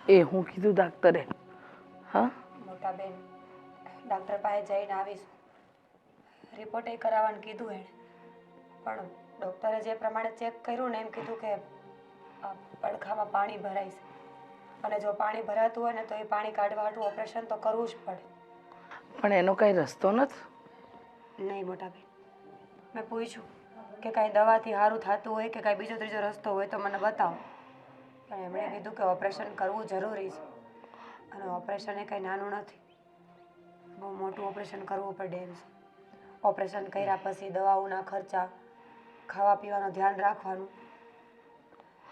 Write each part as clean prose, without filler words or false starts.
એ હું કીધું ડાક્ટરે? હા, મોટા બેન, ડાક્ટર પાસે જઈને આવીશું. રિપોર્ટ એ કરાવવાનું કીધું એણે, પણ ડૉક્ટરે જે પ્રમાણે ચેક કર્યું ને એમ કીધું કે આ પડખામાં પાણી ભરાય છે, અને જો પાણી ભરાતું હોય ને તો એ પાણી કાઢવા હાટું ઓપરેશન તો કરવું જ પડે. પણ એનો કાંઈ રસ્તો નથી? નહીં મોટા બેન, મેં પૂછ્યું કે કાંઈ દવાથી સારું થતું હોય કે કાંઈ બીજો ત્રીજો રસ્તો હોય તો મને બતાવો. પણ એમણે કીધું કે ઓપરેશન કરવું જરૂરી છે, અને ઓપરેશન એ કંઈ નાનું નથી, બહુ મોટું ઓપરેશન કરવું પડે એમ છે. ઓપરેશન કર્યા પછી દવાઓના ખર્ચા, ખાવા પીવાનું ધ્યાન રાખવાનું,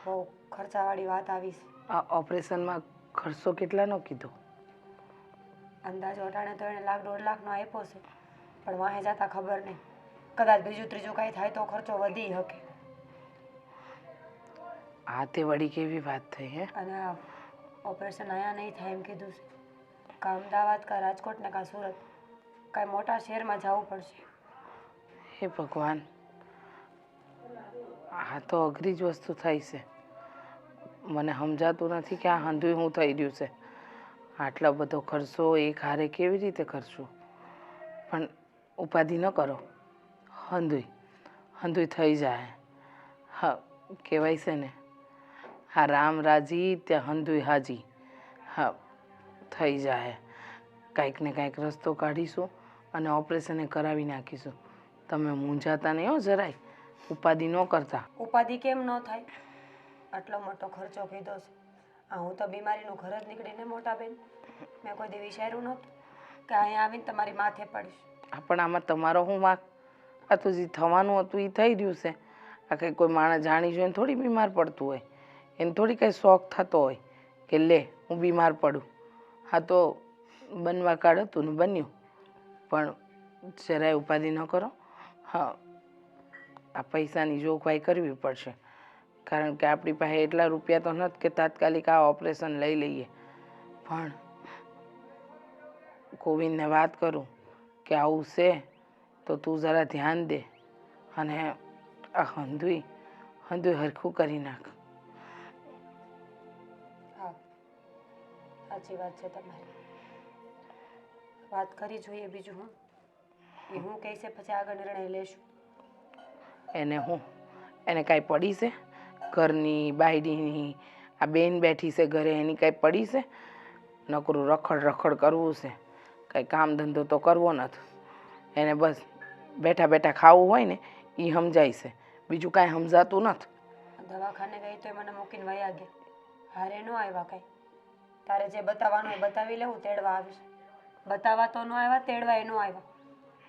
બહુ ખર્ચાવાળી વાત આવી છે. આ ઓપરેશનમાં ખર્ચો કેટલાનો કીધો? અંદાજો અટાણે તો એણે 1,00,000-1.5 લાખનો આપ્યો છે, પણ વાહે જતા ખબર નહીં, કદાચ બીજું ત્રીજું કાંઈ થાય તો ખર્ચો વધી શકે. આ તે વળી કેવી વાત થઈ હે? અને આ ઓપરેશન અહીંયા નહીં થાય એમ કીધું છે, કાં અમદાવાદ કાં રાજકોટ ને કાં સુરત, કાંઈ મોટા શહેરમાં જવું પડશે. હે ભગવાન, આ તો અઘરી જ વસ્તુ થઈ છે. મને સમજાતું નથી કે આ હંધુય શું થઈ રહ્યું છે. આટલો બધો ખર્ચો એક હારે કેવી રીતે કરશું? પણ ઉપાધિ ન કરો, હંધુય હંધુય થઈ જાય. હા, કહેવાય છે ને, હા, રામ રાજી ત્યાં હંધુય હાજી. હા, થઈ જાય. કાંઈક ને કાંઈક રસ્તો કાઢીશું અને ઓપરેશન એ કરાવી નાખીશું. તમે મૂંઝાતા નહીં હો જરાય, ઉપાધિ ન કરતા. ઉપાધિ કેમ ન થાય? આટલો મોટો ખર્ચો કીધો છે. આ હું તો બીમારીનું ઘર જ નીકળીને મોટા બેન, મેં કોઈ દી વિચાર્યું નહોતું કે અહીંયા આવીને તમારી માથે પડીશ. પણ આમાં તમારો શું વાંક? આ તો જે થવાનું હતું એ થઈ રહ્યું છે. આ કંઈ કોઈ માણસ જાણી જોઈને થોડી બીમાર પડતું હોય, એને થોડી કંઈ શોખ થતો હોય કે લે હું બીમાર પડું. હા, તો બનવા કાળ હતું ને બન્યું. પણ જરાય ઉપાધિ ન કરો. હા, આ પૈસાની જોગવાઈ કરવી પડશે, કારણ કે આપણી પાસે એટલા રૂપિયા તો નથી કે તાત્કાલિક આ ઓપરેશન લઈ લઈએ. પણ ગોવિંદને વાત કરું કે આવું છે તો તું જરા ધ્યાન દે અને આ હંધુય હરખું કરી નાખ. હા, સાચી વાત છે તમારી. વાત કરી જોઈએ બીજું હું, એ હું કહે છે પછી આગળ નિર્ણય લેશું. એને કાંઈ પડી છે? ઘરની બાયડીની આ બેન બેઠી છે ઘરે, એની કાંઈ પડી છે? નકરું રખડ રખડ કરવું છે, કાંઈ કામ ધંધો તો કરવો નથી. એને બસ બેઠા બેઠા ખાવું હોય ને એ સમજાય છે, બીજું કાંઈ સમજાતું નથી. દવાખાને ગઈ તો મને મૂકીને વયા ગયા, હારે ન આવ્યા કાંઈ. તારે જે બતાવવાનું એ બતાવી લેવું, તેડવા આવીશ. બતાવવા તો ન આવ્યા, તેડવા એ ન આવ્યા.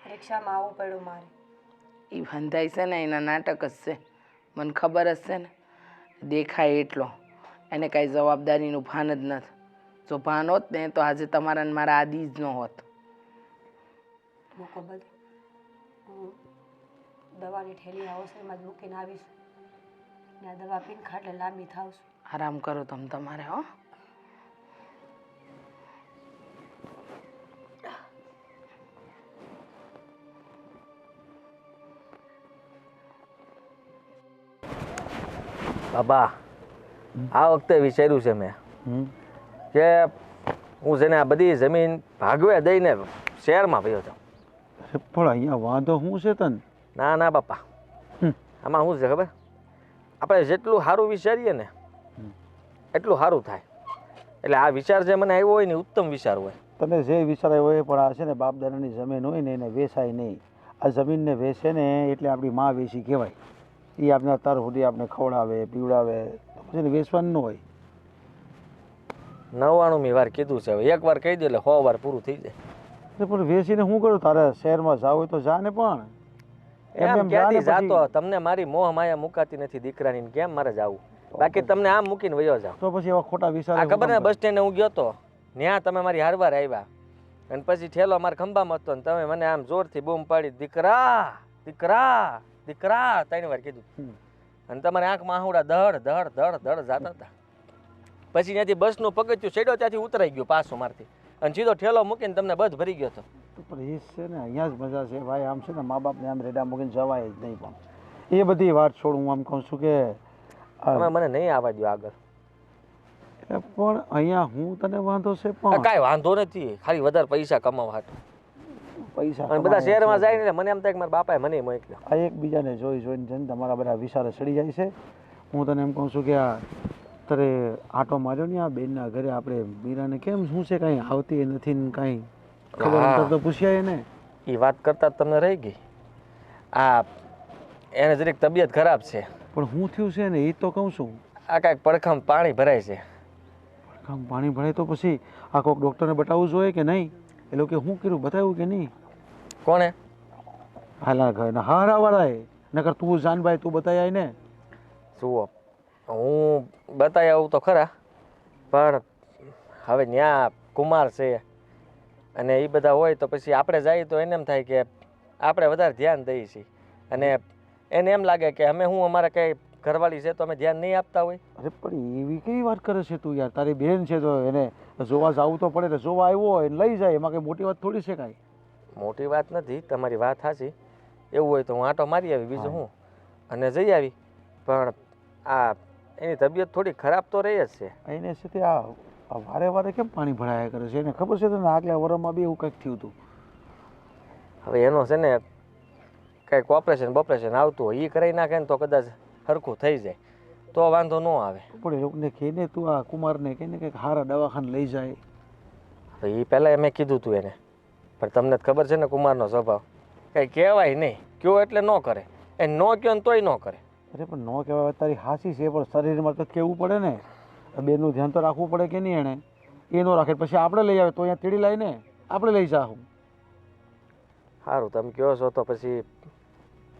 રિક્ષામાં આવવું પડ્યું મારે. એ બંધાય છે ને એના નાટક જ છે, મને ખબર જ છે ને. દેખાય એટલો, એને કાંઈ જવાબદારીનું ભાન જ નથી. જો ભાન હોત ને તો આજે તમારા ને મારા આદિ જ ન હોત. મૂકો બધું, હું દવાની ઠેલી હોસ્ટેલમાં જ મૂકીને આવીશ. ત્યાં દવા પીને ખાટલે લાંબી થાવશું. આરામ કરો તમે તમારે. હો, બાબા, આ વખતે વિચાર્યું છે મેં કે હું છે ને આ બધી જમીન ભાગવે દઈને શહેરમાં ભયો જાઉં. પણ અહીંયા વાંધો શું છે તને? ના ના બાપા, આમાં શું છે ખબર, આપણે જેટલું સારું વિચારીએ ને એટલું સારું થાય. એટલે આ વિચાર જે મને આવ્યો હોય ને ઉત્તમ વિચાર હોય. તને જે વિચારાય હોય, પણ આ છે ને બાપ દાદાની જમીન હોય ને એને વેચાય નહીં. આ જમીનને વેચે ને એટલે આપણી માં વેચી કહેવાય. એ આપણે અત્યાર સુધી આપણે ખવડાવે પીવડાવે, તો પછી એને વેચવાનું ન હોય. 99મી વાર કીધું છે, હવે એક વાર કહી દે એટલે 100 વાર પૂરું થઈ જાય. પણ વેચીને શું કરું? તારે શહેરમાં જાવ હોય તો જા ને. પણ એમ ક્યાંથી જાતો? તમને મારી મોહ માયા મુકાતી નથી દીકરાની, કેમ મારે જાવું? બાકી તમને આમ મૂકીને વયો જાવ તો પછી એવા ખોટા વિચાર. આ ખબર ને, બસ સ્ટેન્ડે હું ગયો તો, ત્યાં તમે મારી હારવાર આવ્યા અને પછી ઠેલો મારા ખંભામાં હતો ને તમે મને આમ જોરથી બૂમ પાડી, દીકરા દીકરા દીકરા 3 વાર કીધું. અને તમારી આંખમાં આહુડા ધડ ધડ ધડ ધડ જાતા હતા. પછી ત્યાંથી બસનું પગથિયું ચડ્યો, ત્યાંથી ઉતરાઈ ગયો પાછો મારથી, અને સીધો ઠેલો મૂકીને તમને બધ ભરી ગયો હતો. પણ એ છે ને અહીંયા જ મજા છે ભાઈ. આમ છે ને મા બાપને આમ રેડા મૂકીને જવાય જ નહીં. પણ એ બધી વાત છોડ, હું આમ કહું છું કે તમે મને નહીં આવવા દો આગળ. પણ અહીંયા હું તને વાંધો છે આ પણ કાંઈ વાંધો નથી, ખાલી વધારે પૈસા કમાવા હાટુ. પૈસા અને બધા શહેરમાં જાય ને એટલે મને એમ થાય કે મારા બાપાએ મને મોકલ્યો. આ એકબીજાને જોઈને છે ને તમારા બધા વિચારે ચડી જાય છે. હું તને એમ કહું છું કે આ તારે આટો માર્યો ને આ બેનના ઘરે આપણે મીરાને કેમ શું છે કાંઈ આવતી નથી ને કાંઈ ખબર હા. અંતર તો પૂછ્યા ને. એ વાત કરતા જ તમને રહી ગઈ. આ એને જરીક તબિયત ખરાબ છે. પણ હું થયું છે ને એ તો કહું છું. આ કાંઈક પડખામાં પાણી ભરાય છે. આમ પાણી ભરાય તો પછી આ કોઈક ડૉક્ટરને બતાવવું જોઈએ કે નહીં? એ લોકો શું કર્યું બતાવ્યું કે નહીં? કોણે? હાલા ઘરના હારાવાળાએ નકર તું જાનભાઈ તું બતાવી આય ને. જુઓ, હું બતાવી આવું તો ખરા, પણ હવે ત્યાં કુમાર છે અને એ બધા હોય તો પછી આપણે જઈએ તો એને એમ થાય કે આપણે વધારે ધ્યાન દઈએ છીએ અને એને એમ લાગે કે અમે હું અમારા કંઈ ઘરવાળી છે તો અમે ધ્યાન નહીં આપતા હોય. અરે પણ એવી કેવી વાત કરે છે તું યાર? તારી બેન છે તો એને જોવા જવું તો પડે ને. જોવા આવ્યો હોય એને લઈ જાય, એમાં કંઈ મોટી વાત થોડી છે કાંઈ. મોટી વાત નથી, તમારી વાત સાચી. એવું હોય તો હું આંટો મારી આવી, બીજું હું અને જઈ આવી. પણ આ એની તબિયત થોડી ખરાબ તો રહી જ છે. એને છે તે આ વારે વારે કેમ પાણી ભરાયા કરે છે? એને ખબર છે તને આગલા વરમાં બી એવું કંઈક થયું હતું. હવે એનો છે ને કંઈક ઓપરેશન આવતું હોય, એ કરાવી નાખે ને તો કદાચ સરખું થઈ જાય તો વાંધો ન આવે. પણ એ લોકોને કહીને તું આ કુમારને કહીને કંઈક સારા દવાખાને લઈ જાય. હવે એ પહેલાં મેં કીધું હતું એને, પણ તમને જ ખબર છે ને કુમારનો સ્વભાવ, કંઈ કહેવાય નહીં, કયો એટલે ન કરે, એ ન કહો ને તોય ન કરે. અરે પણ ન કહેવાય તારી હાસી છે, પણ શરીરમાં તો કહેવું પડે ને. બેનનું ધ્યાન તો રાખવું પડે કે નહીં? એને એ ન રાખે પછી આપણે લઈ આવે તો અહીંયા તેડી લાવીને આપણે લઈ જાઉં. સારું, તમે કહો છો તો પછી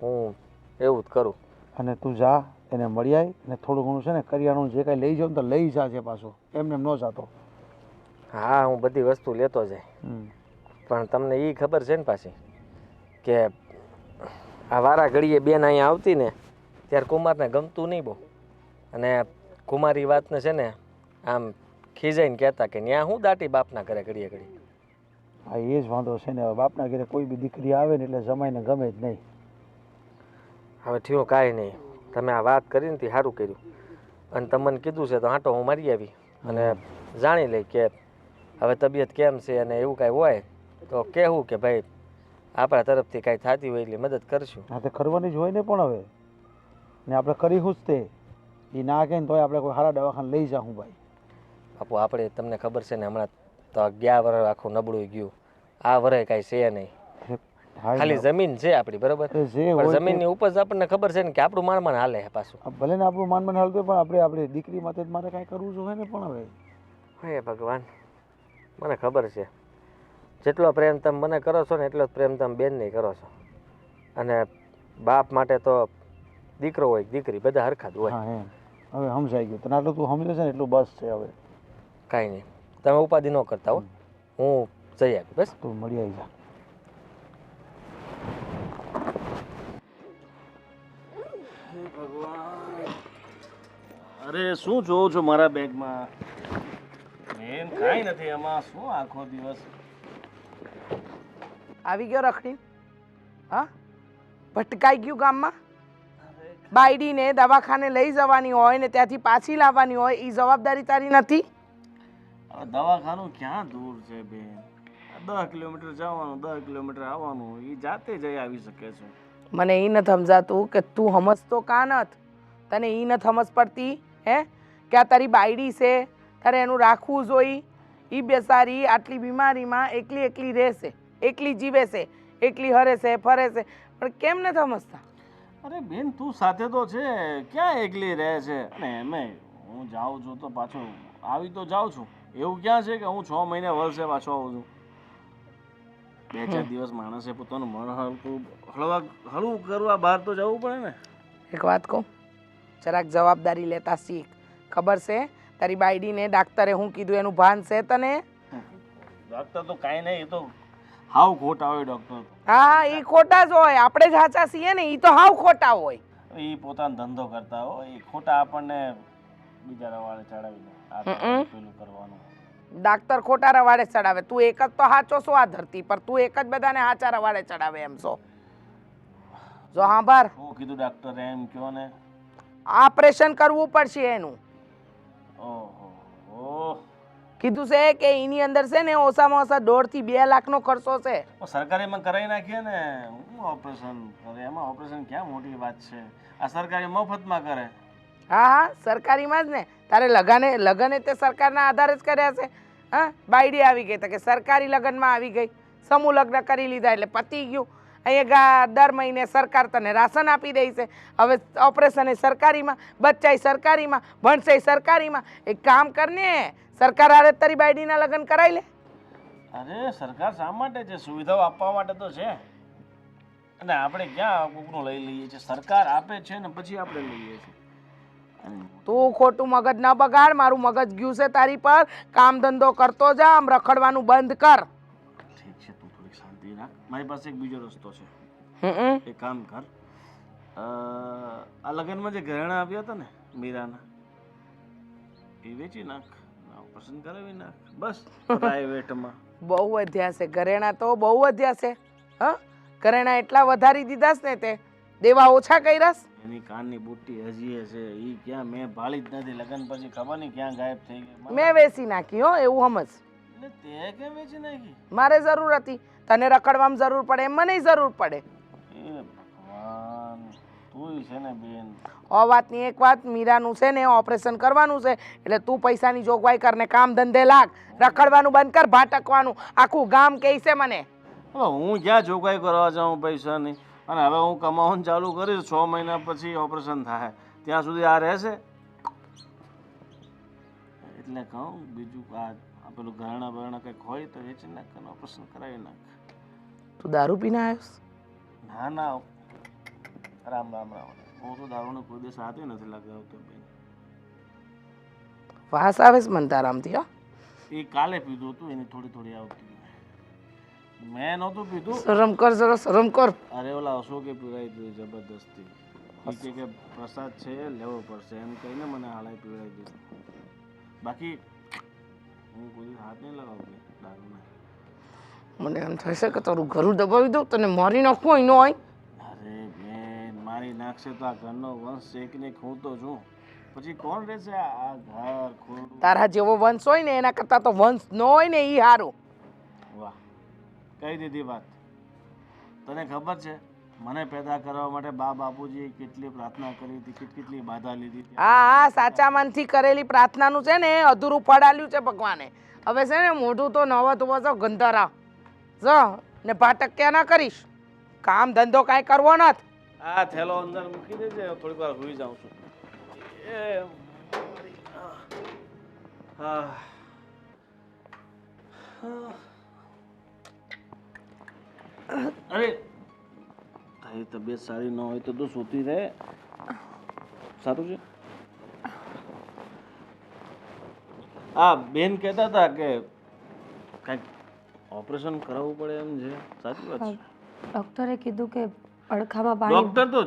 હું એવું જ કરું. અને તું જા એને મળી આવી અને થોડું ઘણું છે ને કરિયાણું જે કાંઈ લઈ જાઉં ને તો લઈ જાજે પાછો, એમને એમ ન જાતો. હા, હું બધી વસ્તુ લેતો જાય, પણ તમને એ ખબર છે ને પાછી કે આ વારા ઘડીએ બેન અહીંયા આવતી ને ત્યારે કુમારને ગમતું નહીં બહુ, અને કુમારી વાતને છે ને આમ ખીજાઈને કહેતા કે ત્યાં હું દાટી બાપના ઘરે ઘડીએ ઘડી. હા એ જ વાંધો છે ને. હવે બાપના ઘરે કોઈ બી દીકરી આવે ને એટલે જમાઈને ગમે જ નહીં. હવે થયું કાંઈ નહીં, તમે આ વાત કરીને તે સારું કર્યું અને તમને કીધું છે તો આંટો હું મારી આવી અને જાણી લઈ કે હવે તબિયત કેમ છે, અને એવું કાંઈ હોય તો કહેવું કે ભાઈ આપણા તરફથી કાંઈ થતી હોય એટલી મદદ કરશું. હા તે કરવાની જ હોય ને. પણ હવે ને આપણે કરીશું જ તે. એ ના કહે ને તોય આપણે કોઈ સારા દવાખાને લઈ જાઉં ભાઈ. બાપુ આપણે તમને ખબર છે ને હમણાં તો ગયા વર્ષ આખું નબળું ગયું, આ વર્ષે કાંઈ છે નહીં, ખાલી જમીન છે આપણી, બરોબર, જે પણ હોય જમીનની ઉપજ આપણને ખબર છે ને કે આપણું માણમાન હાલે છે પાછું. ભલે ને આપણું માન હાલતું પણ આપણે આપણી દીકરી માટે જ મારે કાંઈ કરવું જોઈએ ને. પણ હવે હે ભગવાન, મને ખબર છે જેટલો પ્રેમ તમે મને કરો છો ને એટલો જ પ્રેમ તમે બેનને કરો છો, અને બાપ માટે તો દીકરો હોય દીકરી બધા હરખા જ હોય. હા એમ હવે સમજાઈ ગયું તને. આટલું તું સમજે છે ને એટલું બસ છે. હવે કાંઈ નહીં, તમે ઉપાધિ ન કરતા હો, હું જઈ આવી બસ. તું મળી આવી જા. અરે શું જોઉં છો મારા બેગમાં? મેન કાંઈ નથી એમાં. શું આખો દિવસ આવી ગયો રખડી? હા, ભટકાઈ ગયું ગામમાં? બાયડીને દવાખાને લઈ જવાની હોય ને ત્યાંથી પાછી લાવવાની હોય, એ જવાબદારી તારી નથી? હવે દવાખાનું ક્યાં દૂર છે બેન? 10 કિલોમીટર જવાનું, 10 કિલોમીટર આવવાનું, એ જાતે જઈ આવી શકે છે. મને એ નથી સમજાતું કે તું સમજતો કાં નથી? તને એ નથી સમજ પડતી હે કે આ તારી બાયડી છે, તારે એનું રાખવું જોઈએ. એ બેસારી આટલી બીમારીમાં એકલી એકલી રહેશે, એકલી જીવે છે, એકલી હરે છે ફરે છે, પણ કેમ નથી સમજતા? અરે બેન તું સાથે તો છે, ક્યાં એકલી રહે છે? અને એમે હું જાઉં છું તો પાછો આવી તો જાઉં છું, એવું ક્યાં છે કે હું 6 મહિને વર્ષે પાછો આવું છું? 2-4 દિવસ માણસે પોતાનું મન હળવું કરવા બહાર તો જવું પડે ને. એક વાત કહું, જરાક જવાબદારી લેતા શીખ. ખબર છે તારી બાયડીને ડાક્ટરે શું કીધું એનું ભાન છે તને? ડૉક્ટર તો કાંઈ નહીં, એ તો હાવ ખોટા હોય ડૉક્ટર. હા, એ ખોટા જ હોય, આપણે જ સાચા છીએ ને, એ તો હાવ ખોટા હોય. એ પોતાનો ધંધો કરતા હોય, એ ખોટા આપણને બીજા રવાડે ચડાવીને આ કરવાનું, પેલું કરવાનું. ડાક્ટર ખોટા રવાડે ચડાવે, તું એક જ તો સાચો છો આ ધરતી પર, તું એક જ બધાને સાચા રવાડે ચડાવે એમ છો? જો સાંભળ, શું કીધું ડૉક્ટરે એમ કહો ને? ઓપરેશન કરવું પડશે એનું. ઓહો, ઓહ, કીધું છે કે એની અંદર છે ને ઓછામાં ઓછા 1.5 થી 2 લાખનો ખર્ચો છે. સરકારીમાં કરાવી નાખીએ ને, હું ઓપરેશન કરે એમાં ઓપરેશન ક્યાં મોટી વાત છે? આ સરકારી મફતમાં કરે. હા હા, સરકારીમાં જ ને. તારે લગને તે સરકારના આધારે જ કર્યા છે. હા, બાયડી આવી ગઈ તો કે સરકારી લગ્નમાં આવી ગઈ, સમૂહ લગ્ન કરી લીધા એટલે પતી ગયું. અહીંયા દર મહિને સરકાર તને રાશન આપી દે છે. હવે ઓપરેશન એ સરકારીમાં, બચ્ચાય સરકારીમાં, ભણશે સરકારીમાં. એક કામ કરને, સરકાર હારે જ તારી બાયડીના લગ્ન કરાવી લે. અરે સરકાર શા માટે છે? સુવિધાઓ આપવા માટે તો છે. અને આપણે ક્યાં કોકનું લઈ લઈએ છીએ? સરકાર આપે છે ને પછી આપણે લઈએ છીએ. તું ખોટું મગજ ન બગાડ. મારું મગજ ગયું છે તારી પર. કામ ધંધો કરતો જા, આમ રખડવાનું બંધ કર. ઠીક છે, તું થોડીક શાંતિ રાખ. મારી પાસે એક બીજો રસ્તો છે. હમ. એક કામ કર, આ લગ્નમાં જે ઘરેણા આવ્યા હતા ને મીરાના, એ વેચી નાખ, ઓપરેશન કરાવી નાખ, બસ પ્રાઇવેટમાં. બહુ વધ્યા છે ઘરેણા, તો બહુ વધ્યા છે. હા, ઘરેણા એટલા વધારી દીધા છે ને તે દેવા ઓછા કર્યા. એની કાનની બુટ્ટી હજી છે, એ ક્યાં મેં ભાળી જ નથી. લગ્ન પછી ખબર નહીં ક્યાં ગાયબ થઈ ગઈ. મેં વેચી નાખી હો, એવું સમજ. એટલે તે કેમ વેચી નાખી? મારે જરૂર હતી. તને રખડવામાં જરૂર પડે એમ મને જરૂર પડે. એ ભગવાન, તું છે ને બેન. વાતની એક વાત, મીરાનું છે ને ઓપરેશન કરવાનું છે એટલે તું પૈસાની જોગવાઈ કરને કામ ધંધે લાગ. રખડવાનું બંધ કર, ભાટકવાનું. આખું ગામ કહે છે મને. હવે હું ક્યાં જોગાઈ કરવા જાઉં પૈસાની? અને હવે હું કમાવાનું ચાલુ કરીશ, 6 મહિના પછી ઓપરેશન થાય, ત્યાં સુધી આ રહેશે. એટલે કહું બીજું, આ પેલું ઘરેણા બરણા કંઈક હોય તો વેચી નાખ અને ઓપરેશન કરાવી નાખ. તું દારૂ પીને આવ્યો? ના ના, રામ રામ રામ. હું તો દારૂનો કોઈ દિવસ હાથે નથી લગાવતો બેન. વાસ આવે છે મને તારામથી. હો, એ કાલે પીધું હતું, એની થોડી થોડી આવતી. મેં નહોતું પીધું. શરમ કર જરા, શરમ કર. અરે ઓલા અશોકે પીવડાવી દીધું જબરદસ્તી. એ કહે કે પ્રસાદ છે લેવો પડશે એમ કહીને મને હાલાય પીવડાવી દીધું. બાકી હું કોઈ હાથ નહીં લગાવતી દારૂને. મને એમ થશે કે તારું ઘરું દબાવી દઉં, તને મારી નાખવું હોય ન હોય. અરે બેન, મારી નાખશે તો આ ઘરનો વંશ છે કે નહીં? હું તો છું, પછી કોણ રહેશે આ ઘર ખોરડું? તારા જેવો વંશ હોય ને એના કરતાં તો વંશ ન હોય ને એ સારું. વાહ, કહી દીધી વાત. તને ખબર છે મને પેદા કરવા માટે બાપુજીએ કેટલી પ્રાર્થના કરી હતી, કેટલી બાધા લીધી હતી? હા, સાચા મનથી કરેલી પ્રાર્થનાનું છે ને અધૂરું ફળ આલ્યું છે ભગવાને. હવે છે ને મોઢું તો નવા તો બસો ગંધારા ને ભાટક્યા ના કરીશ. કામ ધંધો કાંઈ કરવો નથી. આ થેલો અંદર મૂકી દેજે, થોડીક વાર સુઈ જાઉં છું. અરે તારી તબિયત સારી ન હોય તો તું સૂતી રહે. સારું છે. હા, બેન કહેતા હતા કે કંઈક ઓપરેશન કરાવવું પડે એમ છે, સાચી વાત છે? ડૉક્ટરે કીધું કે અડખામાં પાણી. ડોક્ટર તો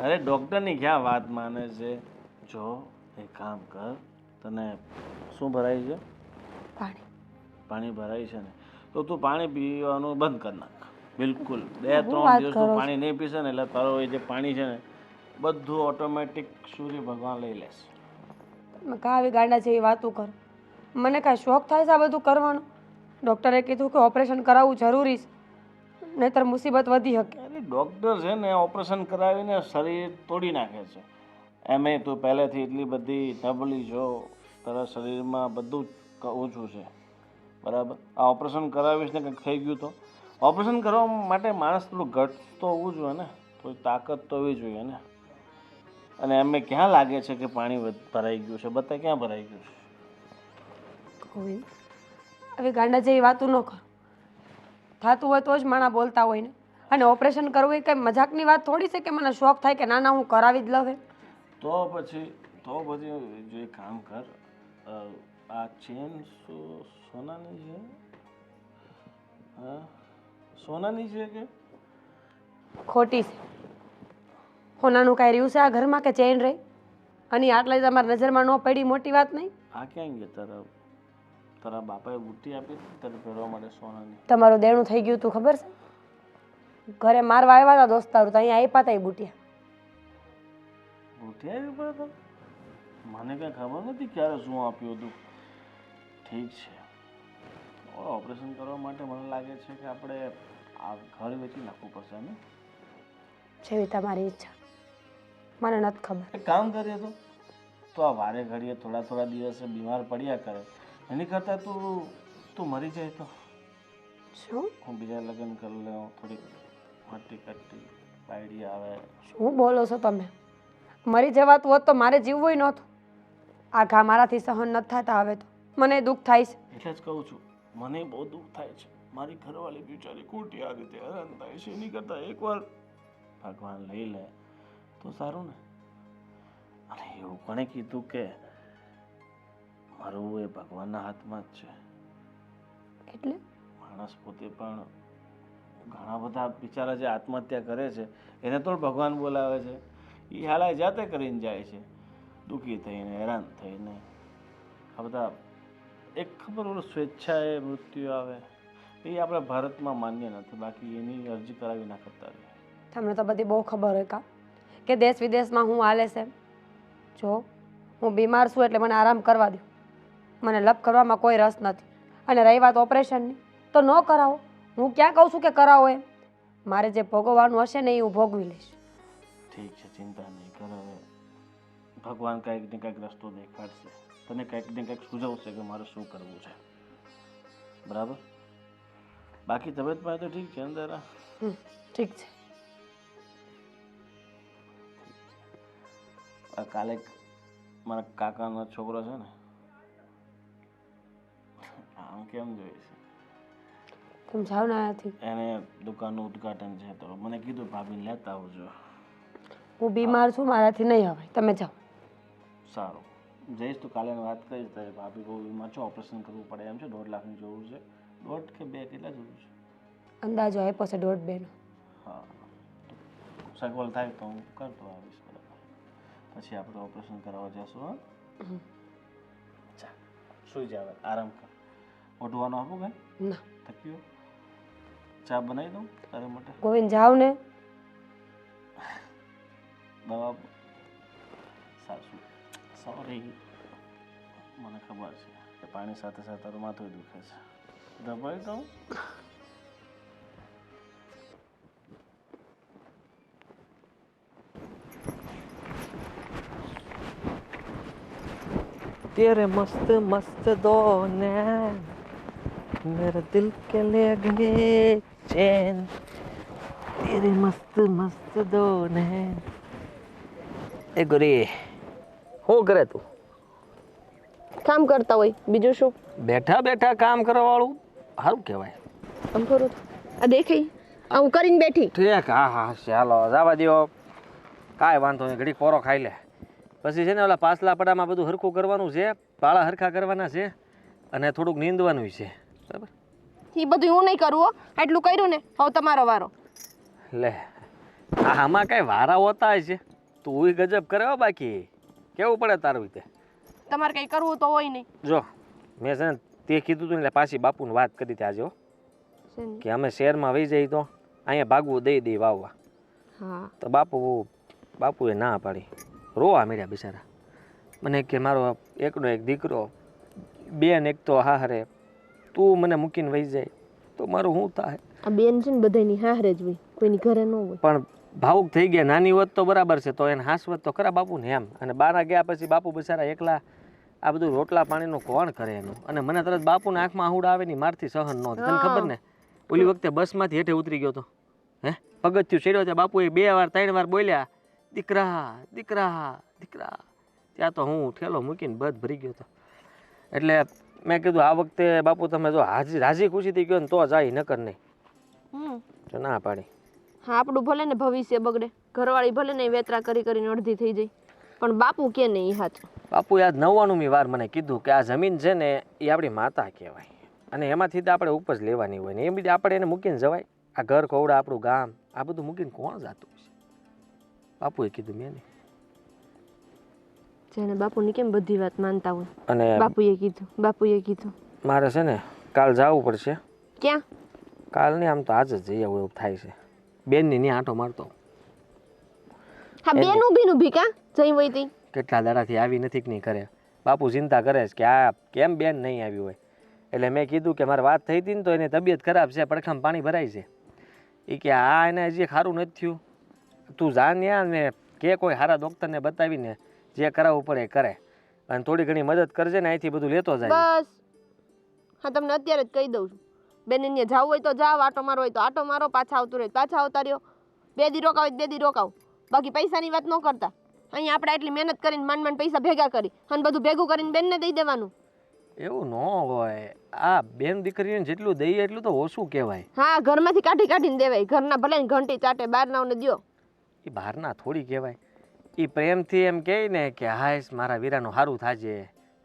અરે ડોક્ટરની ક્યાં વાત માને છે? જો એક કામ કર, તને શું ભરાય છે? પાણી. પાણી ભરાય છે ને, તો તું પાણી પીવાનું બંધ કરી નાખ. બિલકુલ 2-3 દિવસ તું પાણી નહીં પીશે ને એટલે તારો એ જે પાણી છે ને બધું ઓટોમેટિક સૂર્ય ભગવાન લઈ લેશે. તમે કાવી ગાંડા જેવી વાતો કરો. મને કાંઈ શોખ થાય છે આ બધું કરવાનો? ડૉક્ટરે કીધું કે ઓપરેશન કરાવવું જરૂરી છે, નહીંતર મુસીબત વધી શકે. અરે ડૉક્ટર છે ને ઓપરેશન કરાવીને શરીર તોડી નાખે છે. એમે તું પહેલેથી એટલી બધી નબળી છો, તારા શરીરમાં બધું ઓછું છે, બરાબર? આ ઓપરેશન કરાવીશ ને કંઈક થઈ ગયું તો? ઓપરેશન કરવા માટે માણસ થોડું ગટ્સ તો હોવું જોઈએ ને, થોડી તાકાત તો હોવી જોઈએ ને. અને એમને ક્યાં લાગે છે કે પાણી ભરાઈ ગયું છે? બતાય ક્યાં ભરાઈ ગયું છે? ગોવિંદ, હવે ગાંડા જેવી વાતો ન કરો. થતું હોય તો જ માણા બોલતા હોય ને. અને ઓપરેશન કરવું એ કંઈ મજાકની વાત થોડી છે કે મને શોખ થાય કે ના ના હું કરાવી જ લઉં. તો પછી જો એક કામ કર, આ ચેન સોનાની છે? હા, સોનાની છે કે ખોટી છે? સોનાનું કાંઈ રહ્યું છે આ ઘરમાં કે ચેન રહી? અને આટલા તમારી નજરમાં ન પડી મોટી વાત નહીં. આ ક્યાં ગયા? તારા બાપાએ બુટ્ટી આપી હતી તારે પહેરવા માટે સોનાની? તમારું દેણું થઈ ગયું તું ખબર છે? ઘરે મારવા આવ્યા હતા દોસ્તારો તો અહીંયા આપ્યા હતા એ બુટિયા. બુટ્ટી આવી પડે તો મને કાંઈ ખબર નથી ક્યારે શું આપ્યું હતું. ઠીક છે. ઓપરેશન કરવા માટે મને લાગે છે કે આપણે આ ઘર વેચી નાખવું પડશે ને. જેવી તમારી ઈચ્છા, મને નથી ખબર. એક કામ કરીએ તો આ વારે ઘડીએ થોડા થોડા દિવસે બીમાર પડ્યા કરે એની કરતાં તું મરી જાય તો શું હું બીજા લગ્ન કરી લઉં, થોડીક હટ્ટી કટ્ટી આઈડિયા આવે. શું બોલો છો તમે? મરી જવાતું હોત તો મારે જીવવું નહોતું. આ ઘા મારાથી સહન નથી થતા હવે તો મને દુઃખ થાય છે. એટલે જ કહું છું, મને બહુ દુઃખ થાય છે. મારી ઘરવાળી બિચારી ખોટી આ રીતે હેરાન થાય છે. એની કરતાં એકવાર ભગવાન લઈ લે તો સારું ને. અને એવું કોણે કીધું કે મારું એ ભગવાનના હાથમાં જ છે? એટલે માણસ પોતે પણ ઘણા બધા બિચારા જે આત્મહત્યા કરે છે એને તો ભગવાન બોલાવે છે. એ હાલા જાતે કરીને જાય છે, દુઃખી થઈને, હેરાન થઈને. આ બધા એક ખબર ઓલું સ્વેચ્છાએ મૃત્યુ આવે એ આપણા ભારતમાં માન્ય નથી. બાકી એની અરજી કરાવી ના કરતા રહે. તમને તો બધી બહુ ખબર હોય કા કે દેશ વિદેશમાં હું હાલે છે. જો હું બીમાર છું એટલે મને આરામ કરવા દો. મને લપ કરવામાં કોઈ રસ નથી. અને રહી વાત ઓપરેશનની તો ન કરાવો. હું ક્યાં કહું છું કે કરાવો એમ. મારે જે ભોગવવાનું હશે ને એ હું ભોગવી લઈશ. ઠીક છે, ચિંતા નહીં કર. હવે ભગવાન કંઈક ને કંઈક રસ્તો દેખાડશે, તને કંઈક ને કંઈક સૂઝવશે કે મારે શું કરવું છે. બરાબર? બાકી તબિયત પાસે તો ઠીક છે અંદર? ઠીક છે. કાલે મારા કાકાનો છોકરો છે ને, આમ કેમ જોઈએ છે? તમે જાઓ ને અહીંયાથી. એને દુકાનનું ઉદ્ઘાટન છે તો મને કીધું ભાભીને લેતા આવજો. હું બીમાર છું, મારાથી નહીં અવાય. તમે જાઓ. સારું, જઈશ તો કાલે વાત કરીશ. તારી ભાભી બહુ બીમાર છે, ઓપરેશન કરવું પડે એમ છે, 1.5 લાખની જરૂર છે. 1.5 કે 2 કેટલા જરૂર છે? અંદાજો આપ્યો છે 1.5 નો. હા, સગવડ થાય તો હું કરતો આવીશ. બરાબર, પછી આપણે ઓપરેશન કરાવવા જઈશું. હા, ચા સુઈ જાવ, આરામ કર. ઓઢવાનું આપું કે ના થક્યો? ચા બનાવી દઉં તારા માટે? ગોવિંદ જાઓ ને. દવા સાચું, સોરી, મને ખબર છે કે પાણી સાથે સાથે તારું માથું દુખે છે. દબાઈ દઉં? तेरे मस्त मस्त दो नैन मेरे दिल के ले गए चैन तेरे मस्त मस्त दो नैन. એ ગોરી, શું કરે તું? કામ કરતા હોય બીજું શું? બેઠા બેઠા કામ કરવા વાળું સારું કહેવાય. આમ કરું આ દેખાય આ હું કરીને બેઠી. ઠીક, હા હા, ચાલો જવા દો, કાંઈ વાંધો નહીં. ઘડી પોરો ખાઈ લે, પછી છે ને ઓલા પાછલા પડામાં બધું હરખું કરવાનું છે, પાળા હરખા કરવાના છે અને થોડુંક નીંદવાનું છે. બરાબર? એ બધું હું નહીં કરું હો. આટલું કર્યું ને હવે તમારો વારો. લે, આમાં કાંઈ વારા હોતા છે? તું ગજબ કરે હો. બાકી કેવું પડે તારું રીતે. તમારે કંઈ કરવું તો હોય નહીં. જો મેં છે ને તે કીધું હતું એટલે પાછી બાપુને વાત કરી હતી આજે કે અમે શહેરમાં વહી જઈએ તો અહીંયા ભાગવું દઈ વાવવા. હા તો બાપુએ ના પાડી. રોવા મળ્યા બિચારા. મને કે મારો એકનો એક દીકરો, બેન એક તો હારે, તું મને મૂકીને વહી જાય તો મારું શું થાય? આ બેન છે ને બધાની હારે જ હોય, કોઈની ઘરે ન હોય. પણ ભાવુક થઈ ગયા. નાની હોત તો બરાબર છે, તો એને હાસવત તો ખરા બાપુને એમ. અને બાના ગયા પછી બાપુ બિચારા એકલા આ બધું રોટલા પાણીનું કોણ કરે એનું? અને મને તરત બાપુના આંખમાં આહુડા આવે ને મારથી સહન ન. તને ખબર ને ઓલી વખતે બસમાંથી હેઠે ઉતરી ગયો તો, હે પગથિયું ચડ્યો ત્યાં બાપુએ 2 વાર 3 વાર બોલ્યા, દીકરા દીકરા દીકરા. ત્યાં તો હું ઠેલો મૂકીને બધ ભરી ગયો હતો. એટલે મેં કીધું આ વખતે બાપુ તમે જો રાજી ખુશીથી ગયો ને તો જાય, નકર નહીં. તો ના પાડી. હા, આપણું ભલે ને ભવિષ્ય બગડે, ઘરવાળી ભલે ને વેતરા કરી કરીને અડધી થઈ જાય, પણ બાપુ કે ને એ સાચું. બાપુ આજ 99મી વાર મને કીધું કે આ જમીન છે ને એ આપણી માતા કહેવાય અને એમાંથી તો આપણે ઉપજ લેવાની હોય ને એ બધી આપણે એને મૂકીને જવાય? આ ઘર ખવડા, આપણું ગામ, આ બધું મૂકીને કોણ જાતું છે? બાપુએ કીધું, મેં નહીં. જેને બાપુની કેમ બધી વાત માનતા હોય. અને બાપુએ કીધું મારે છે ને કાલ જવું પડશે. ક્યાં? કાલ નહીં, આમ તો આજ જ જઈ આવું એવું થાય છે. બેનની ની આંટો મારતો. હા, બેન ઊભી ભીકા જઈ વઈ તી. કેટલા દાડાથી આવી નથી કે નહીં કરે. બાપુ ચિંતા કરે છે કે આ કેમ બેન નહીં આવી હોય. એટલે મેં કીધું કે મારે વાત થઈ હતી ને તો એની તબિયત ખરાબ છે, પડખામાં પાણી ભરાય છે. એ કે આ એને હજી સારું નથી થયું, તું જા ત્યાં ને કે કોઈ સારા ડૉક્ટરને બતાવીને જે કરાવવું પડે એ કરે, અને થોડી ઘણી મદદ કરજે ને અહીંથી બધું લેતો જાય. બસ હા, તમને અત્યારે જ કહી દઉં છું. બેન અહીંયા જવું હોય તો જાવ, આટો મારો હોય તો આટો મારો, પાછા આવતું રહે પાછા આવતા રહ્યો. 2 દી રોકાવ 2 દી રોકાવ, બાકી પૈસાની વાત ન કરતા. અહીંયા આપણે એટલી મહેનત કરીને માંડ પૈસા ભેગા કરી અને બધું ભેગું કરીને બેનને દઈ દેવાનું. એવું ન હોય, આ બેન દીકરીને જેટલું દઈએ એટલું તો ઓછું કહેવાય. હા, ઘરમાંથી કાઢીને દેવાય. ઘરના ભલે ને ઘંટી ચાટે, બહારનાઓને દ્યો. એ બહારના થોડી કહેવાય, એ પ્રેમથી એમ કહે ને કે હાઈશ મારા વીરાનું સારું થાજે,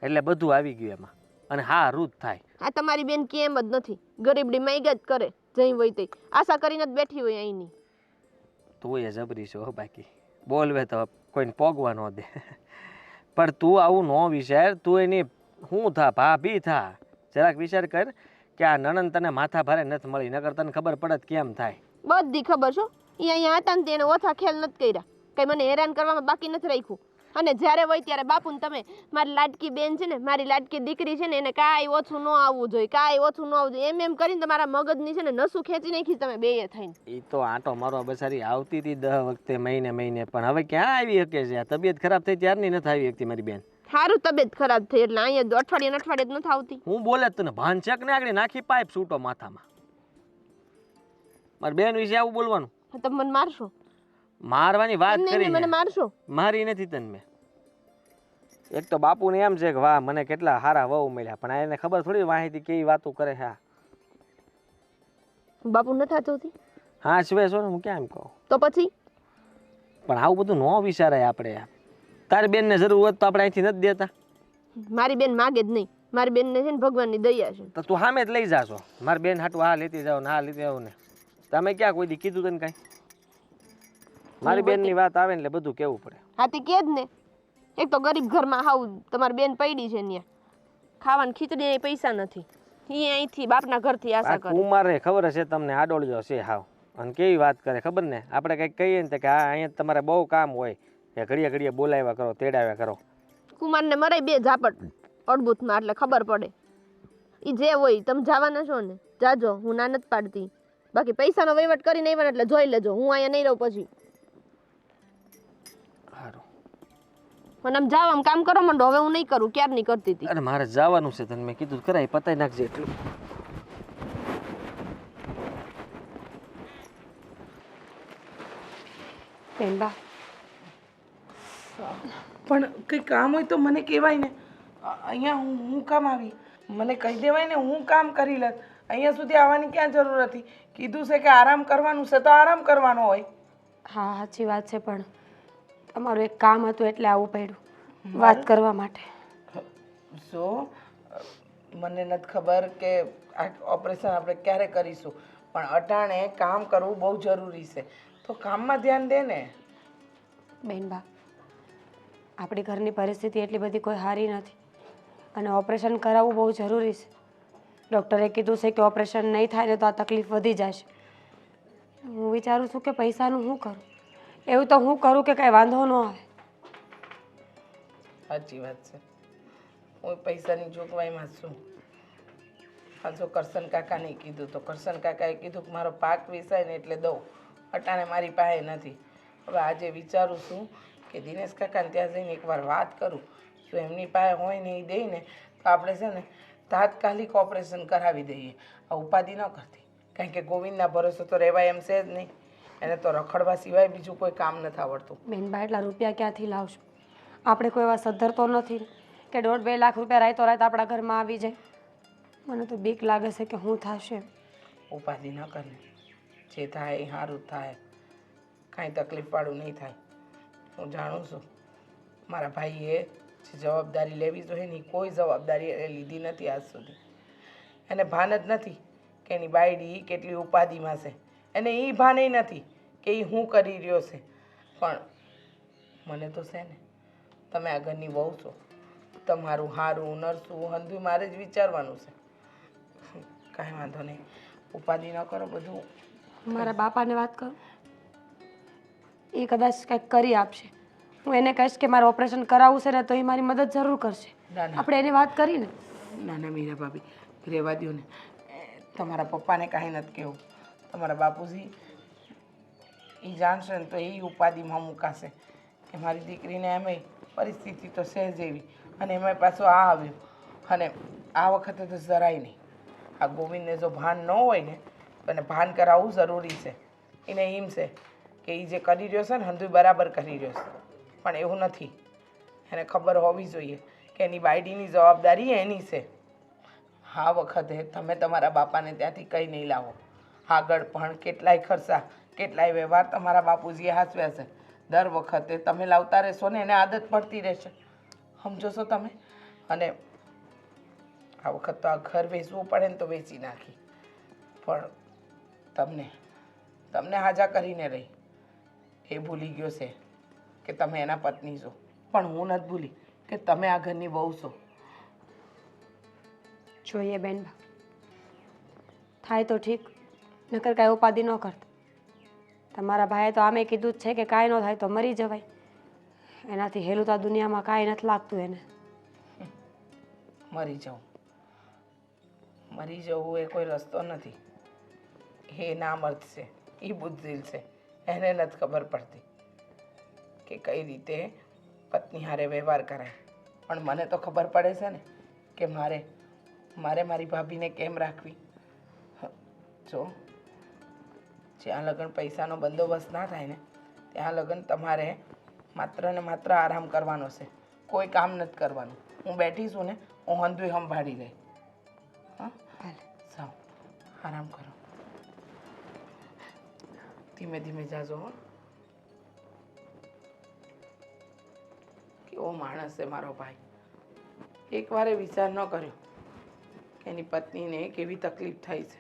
એટલે બધું આવી ગયું એમાં, અને સારું જ થાય. આ તમારી બેન કેમ જ નથી, ગરીબડી માઈગા જ કરે, જઈ હોય તે આશા કરીને જ બેઠી હોય અહીંની. તું એ જબરી છો હો, બાકી બોલવે તો કોઈને પોગવા ન દે. પણ તું આવું ન વિચાર, તું એની શું થા ભાભી થા, જરાક વિચાર કર કે આ નણંદ તને માથા ભારે નથી મળી, નકર તને ખબર પડત કેમ થાય. બધી ખબર છો, એ અહીંયા હતા ને તેને ઓછા ખ્યાલ નથી કર્યા, કઈ મને હેરાન કરવામાં બાકી નથી રાખ્યું. અને જ્યારે હોય ત્યારે બાપુ ને તમે મારી લાડકી બેન છે ને, મારી લાડકી દીકરી છે ને, એને કાંઈ ઓછું ન આવવું જોઈએ, કાંઈ ઓછું ન આવવું જોઈએ, એમ કરીને તમારા મગજની છે ને નસું ખેંચી નાખી તમે બેય થઈને. એ તો આંટો મારવા બસારી આવતી હતી 10 વખતે મહિને, પણ હવે ક્યાં આવી શકે છે? આ તબિયત ખરાબ થઈ ત્યારની નથી આવી શકતી મારી બેન. સારું તબિયત ખરાબ થઈ એટલે અહીંયા અઠવાડિયે જ નથી આવતી. હું બોલે તને ભાન છે કે ને આગળ નાખી પાઇપ છૂટો માથામાં. મારી બેન વિશે આવું બોલવાનું? તમે મને મારશો? મારવાની વાત કરી, મને મારશો? મારી નથી તને મેં. એક તો બાપુને એમ છે કે વાહ મને કેટલા સારા વહુ મળ્યા, પણ એને ખબર થોડી માહિતી કેવી વાતો કરે છે. બાપુ નથી થતી? હા શિવાય છો ને, હું ક્યાં એમ કહું તો પછી? પણ આવું બધું ન વિચારાય આપણે. તારી બેનને જરૂર હોત તો આપણે અહીંથી નથી દેતા. મારી બેન માગે જ નહીં, મારી બેનને છે ને ભગવાનની દયા છે. તો તું સામે જ લઈ જાશો, મારી બેન હાટું હા લેતી જાઓ ને હા લેતી આવો ને. તમે ક્યાં કોઈ દી કીધું તને કાંઈ? મારી બેનની વાત આવે ને એટલે બધું કેવું પડે. હા તે કે જ ને, એક તો ગરીબ ઘરમાં હાવ તમારી બેન પડી છે ત્યાં, ખાવાની ખીચડી પૈસા નથી, એ અહીંથી બાપના ઘરથી આશા કરે. કુમારને ખબર હશે તમને આડોળજો છે હાવ, અને કેવી વાત કરે ખબર ને. આપણે કંઈક કહીએ ને કે હા અહીંયા તમારે બહુ કામ હોય, કે ઘડીએ ઘડીએ બોલાવ્યા કરો, તેડાવ્યા કરો. કુમારને મરાય 2 ઝાપટ અડબૂથમાં, એટલે ખબર પડે. એ જે હોય તમે જવાના છો ને જાજો, હું ના નથી પાડતી, બાકી પૈસાનો વહીવટ કરીને આવ્યા એટલે જોઈ લેજો, હું અહીંયા નહીં રહું પછી. સારું, અને આમ જાવ, આમ કામ કરો મંડો, હવે હું નહીં કરું, ક્યાર નહીં કરતી હતી. અરે મારે જવાનું છે, તને મેં કીધું કરાય પતાઈ નાખજે એટલું. બેનબા, પણ કંઈ કામ હોય તો મને કહેવાય ને. અહીંયા હું કામ આવી, મને કહી દેવાય ને, હું કામ કરી લત. અહીંયા સુધી આવવાની ક્યાં જરૂર હતી? કીધું છે કે આરામ કરવાનું છે તો આરામ કરવાનો હોય. હા સાચી વાત છે, પણ તમારું એક કામ હતું એટલે આવવું પડ્યું વાત કરવા માટે. સો મને નથી ખબર કે આ ઓપરેશન આપણે ક્યારે કરીશું, પણ અટાણે કામ કરવું બહુ જરૂરી છે, તો કામમાં ધ્યાન દે ને. બેનબા, આપણી ઘરની પરિસ્થિતિ એટલી બધી કોઈ સારી નથી, અને ઓપરેશન કરાવવું બહુ જરૂરી છે. ડૉક્ટરે કીધું છે કે ઓપરેશન નહીં થાય ને તો આ તકલીફ વધી જશે. હું વિચારું છું કે પૈસાનું શું કરું, એવું તો હું કરું કે કાંઈ વાંધો ન આવે. સાચી વાત છે, હું પૈસાની જોગવાઈમાં છું. હા, જો કરશન કાકાને કીધું તો કરશન કાકાએ કીધું કે મારો પાક વેચાય ને એટલે દઉં, અટાણે મારી પાસે નથી. હવે આજે વિચારું છું કે દિનેશ કાકાને ત્યાં જઈને એકવાર વાત કરું, જો એમની પાસે હોય ને એ દે ને તો આપણે છે ને તાત્કાલિક ઓપરેશન કરાવી દઈએ. આ ઉપાધિ ન કરતી, કારણ કે ગોવિંદના ભરોસે તો રહેવાય એમ છે જ નહીં, એને તો રખડવા સિવાય બીજું કોઈ કામ નથી આવડતું. બેનબા, એટલા રૂપિયા ક્યાંથી લાવશું? આપણે કોઈ એવા સદ્ધર તો નથી કે 1.5-2 લાખ રૂપિયા રાતો રાત આપણા ઘરમાં આવી જાય. મને તો બીક લાગે છે કે શું થશે. ઉપાધિ ન કરે, જે થાય એ સારું જ થાય, કાંઈ તકલીફવાળું નહીં થાય. હું જાણું છું મારા ભાઈએ જે જવાબદારી લેવી જોઈએ ને, કોઈ જવાબદારી એ લીધી નથી આજ સુધી. એને ભાન જ નથી કે એની બાયડી કેટલી ઉપાધિમાં છે, એને એ ભાન નથી કે એ શું કરી રહ્યો છે. પણ મને તો છે ને, તમે આ ઘરની વહુ છો, તમારું સારું નરસું હંધું મારે જ વિચારવાનું છે. કાંઈ વાંધો નહીં, ઉપાધિ ન કરો, બધું મારા બાપાને વાત કરું, એ કદાચ કંઈક કરી આપશે. હું એને કહીશ કે મારે ઓપરેશન કરાવવું છે ને તો એ મારી મદદ જરૂર કરશે. ના ના આપણે એની વાત કરીને. ના ના મીરા ભાભી, રહેવા દ્યો ને. તમારા પપ્પાને કાંઈ નથી કહેવું. તમારા બાપુજી એ જાણશે ને તો એ ઉપાધિમાં મુકાશે કે મારી દીકરીને એમાંય પરિસ્થિતિ તો સહેજ એવી અને એમાંય પાછું આ આવ્યું અને આ વખતે તો જરાય નહીં. આ ગોવિંદને જો ભાન ન હોય ને તો એને ભાન કરાવવું જરૂરી છે. એને એમ છે કે એ જે કરી રહ્યો છે ને હંધુય બરાબર કરી રહ્યો છે, પણ એવું નથી. એને ખબર હોવી જોઈએ કે એની બાયડીની જવાબદારી એની છે. આ વખતે તમે તમારા બાપાને ત્યાંથી કંઈ નહીં લાવો. આગળ પણ કેટલાય ખર્ચા કેટલાય વ્યવહાર તમારા બાપુજીએ હાચવ્યા છે. દર વખતે તમે લાવતા રહેશો ને એને આદત પડતી રહેશે. સમજો છો તમે? અને આ વખત તો આ ઘર વેચવું પડે ને તો વેચી નાખી, પણ તમને હાજા કરીને રહી. એ ભૂલી ગયો છે કે તમે એના પત્ની છો, પણ હું નથી ભૂલી કે તમે આ ઘરની વહુ છો. જોઈએ બેનબા, થાય તો ઠીક, નકર કાંઈ ઉપાધિ ન કરતા. તમારા ભાઈએ તો આમે કીધું જ છે કે કાંઈ ન થાય તો મરી જવાય. એનાથી હેલું તો આ દુનિયામાં કાંઈ નથી લાગતું એને. મરી જવું એ કોઈ રસ્તો નથી. એ નામર્થ છે, એ બુદ્ધિલ છે. એને નથી ખબર પડતી કે કઈ રીતે પત્ની હારે વ્યવહાર કરાય. પણ મને તો ખબર પડે છે ને કે મારે મારી ભાભીને કેમ રાખવી. જો જ્યાં લગન પૈસાનો બંદોબસ્ત ના થાય ને ત્યાં લગન તમારે માત્ર ને માત્ર આરામ કરવાનો છે, કોઈ કામ નથી કરવાનું. હું બેઠી છું ને, હું હંધુય સંભાળી ગઈ. હા, સાવ આરામ કરો, ધીમે ધીમે જાજો. હો, કેવો માણસ છે મારો ભાઈ. એકવારે વિચાર ન કર્યો કે એની પત્નીને કેવી તકલીફ થઈ છે.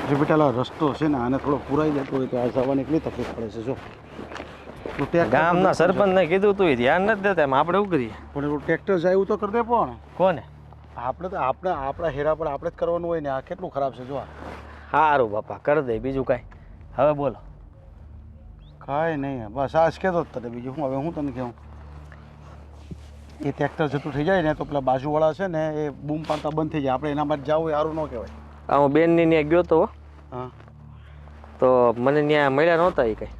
જે બેટા રસ્તો છે ને આને થોડો પુરાઈ જતો હોય તો આ જવાની કેટલી તકલીફ પડે છે. જો તો ગામના સરપંચને કીધું તું, એ ધ્યાન નથી દેતા. એમ આપણે શું કરીએ? પણ એવું ટ્રેક્ટર જાય એવું તો કરી દે. પણ કોને? આપણા હેરા પર આપણે જ કરવાનું હોય ને. આ કેટલું ખરાબ છે. જો સારું બાપા, કરી દે. બીજું કાંઈ? હવે બોલો. કાંઈ નહીં, બસ આ જ કહેતો જ તને. બીજું હું હવે હું તને કહું, એ ટ્રેક્ટર જતું થઈ જાય ને તો પેલા બાજુવાળા છે ને એ બૂમ પાડતા બંધ થઈ જાય. આપણે એના માટે જવું એ સારું ન કહેવાય. હું બેનની ત્યાં ગયો તો, હા, તો મને ત્યાં મળ્યા નહોતા એ કંઈ.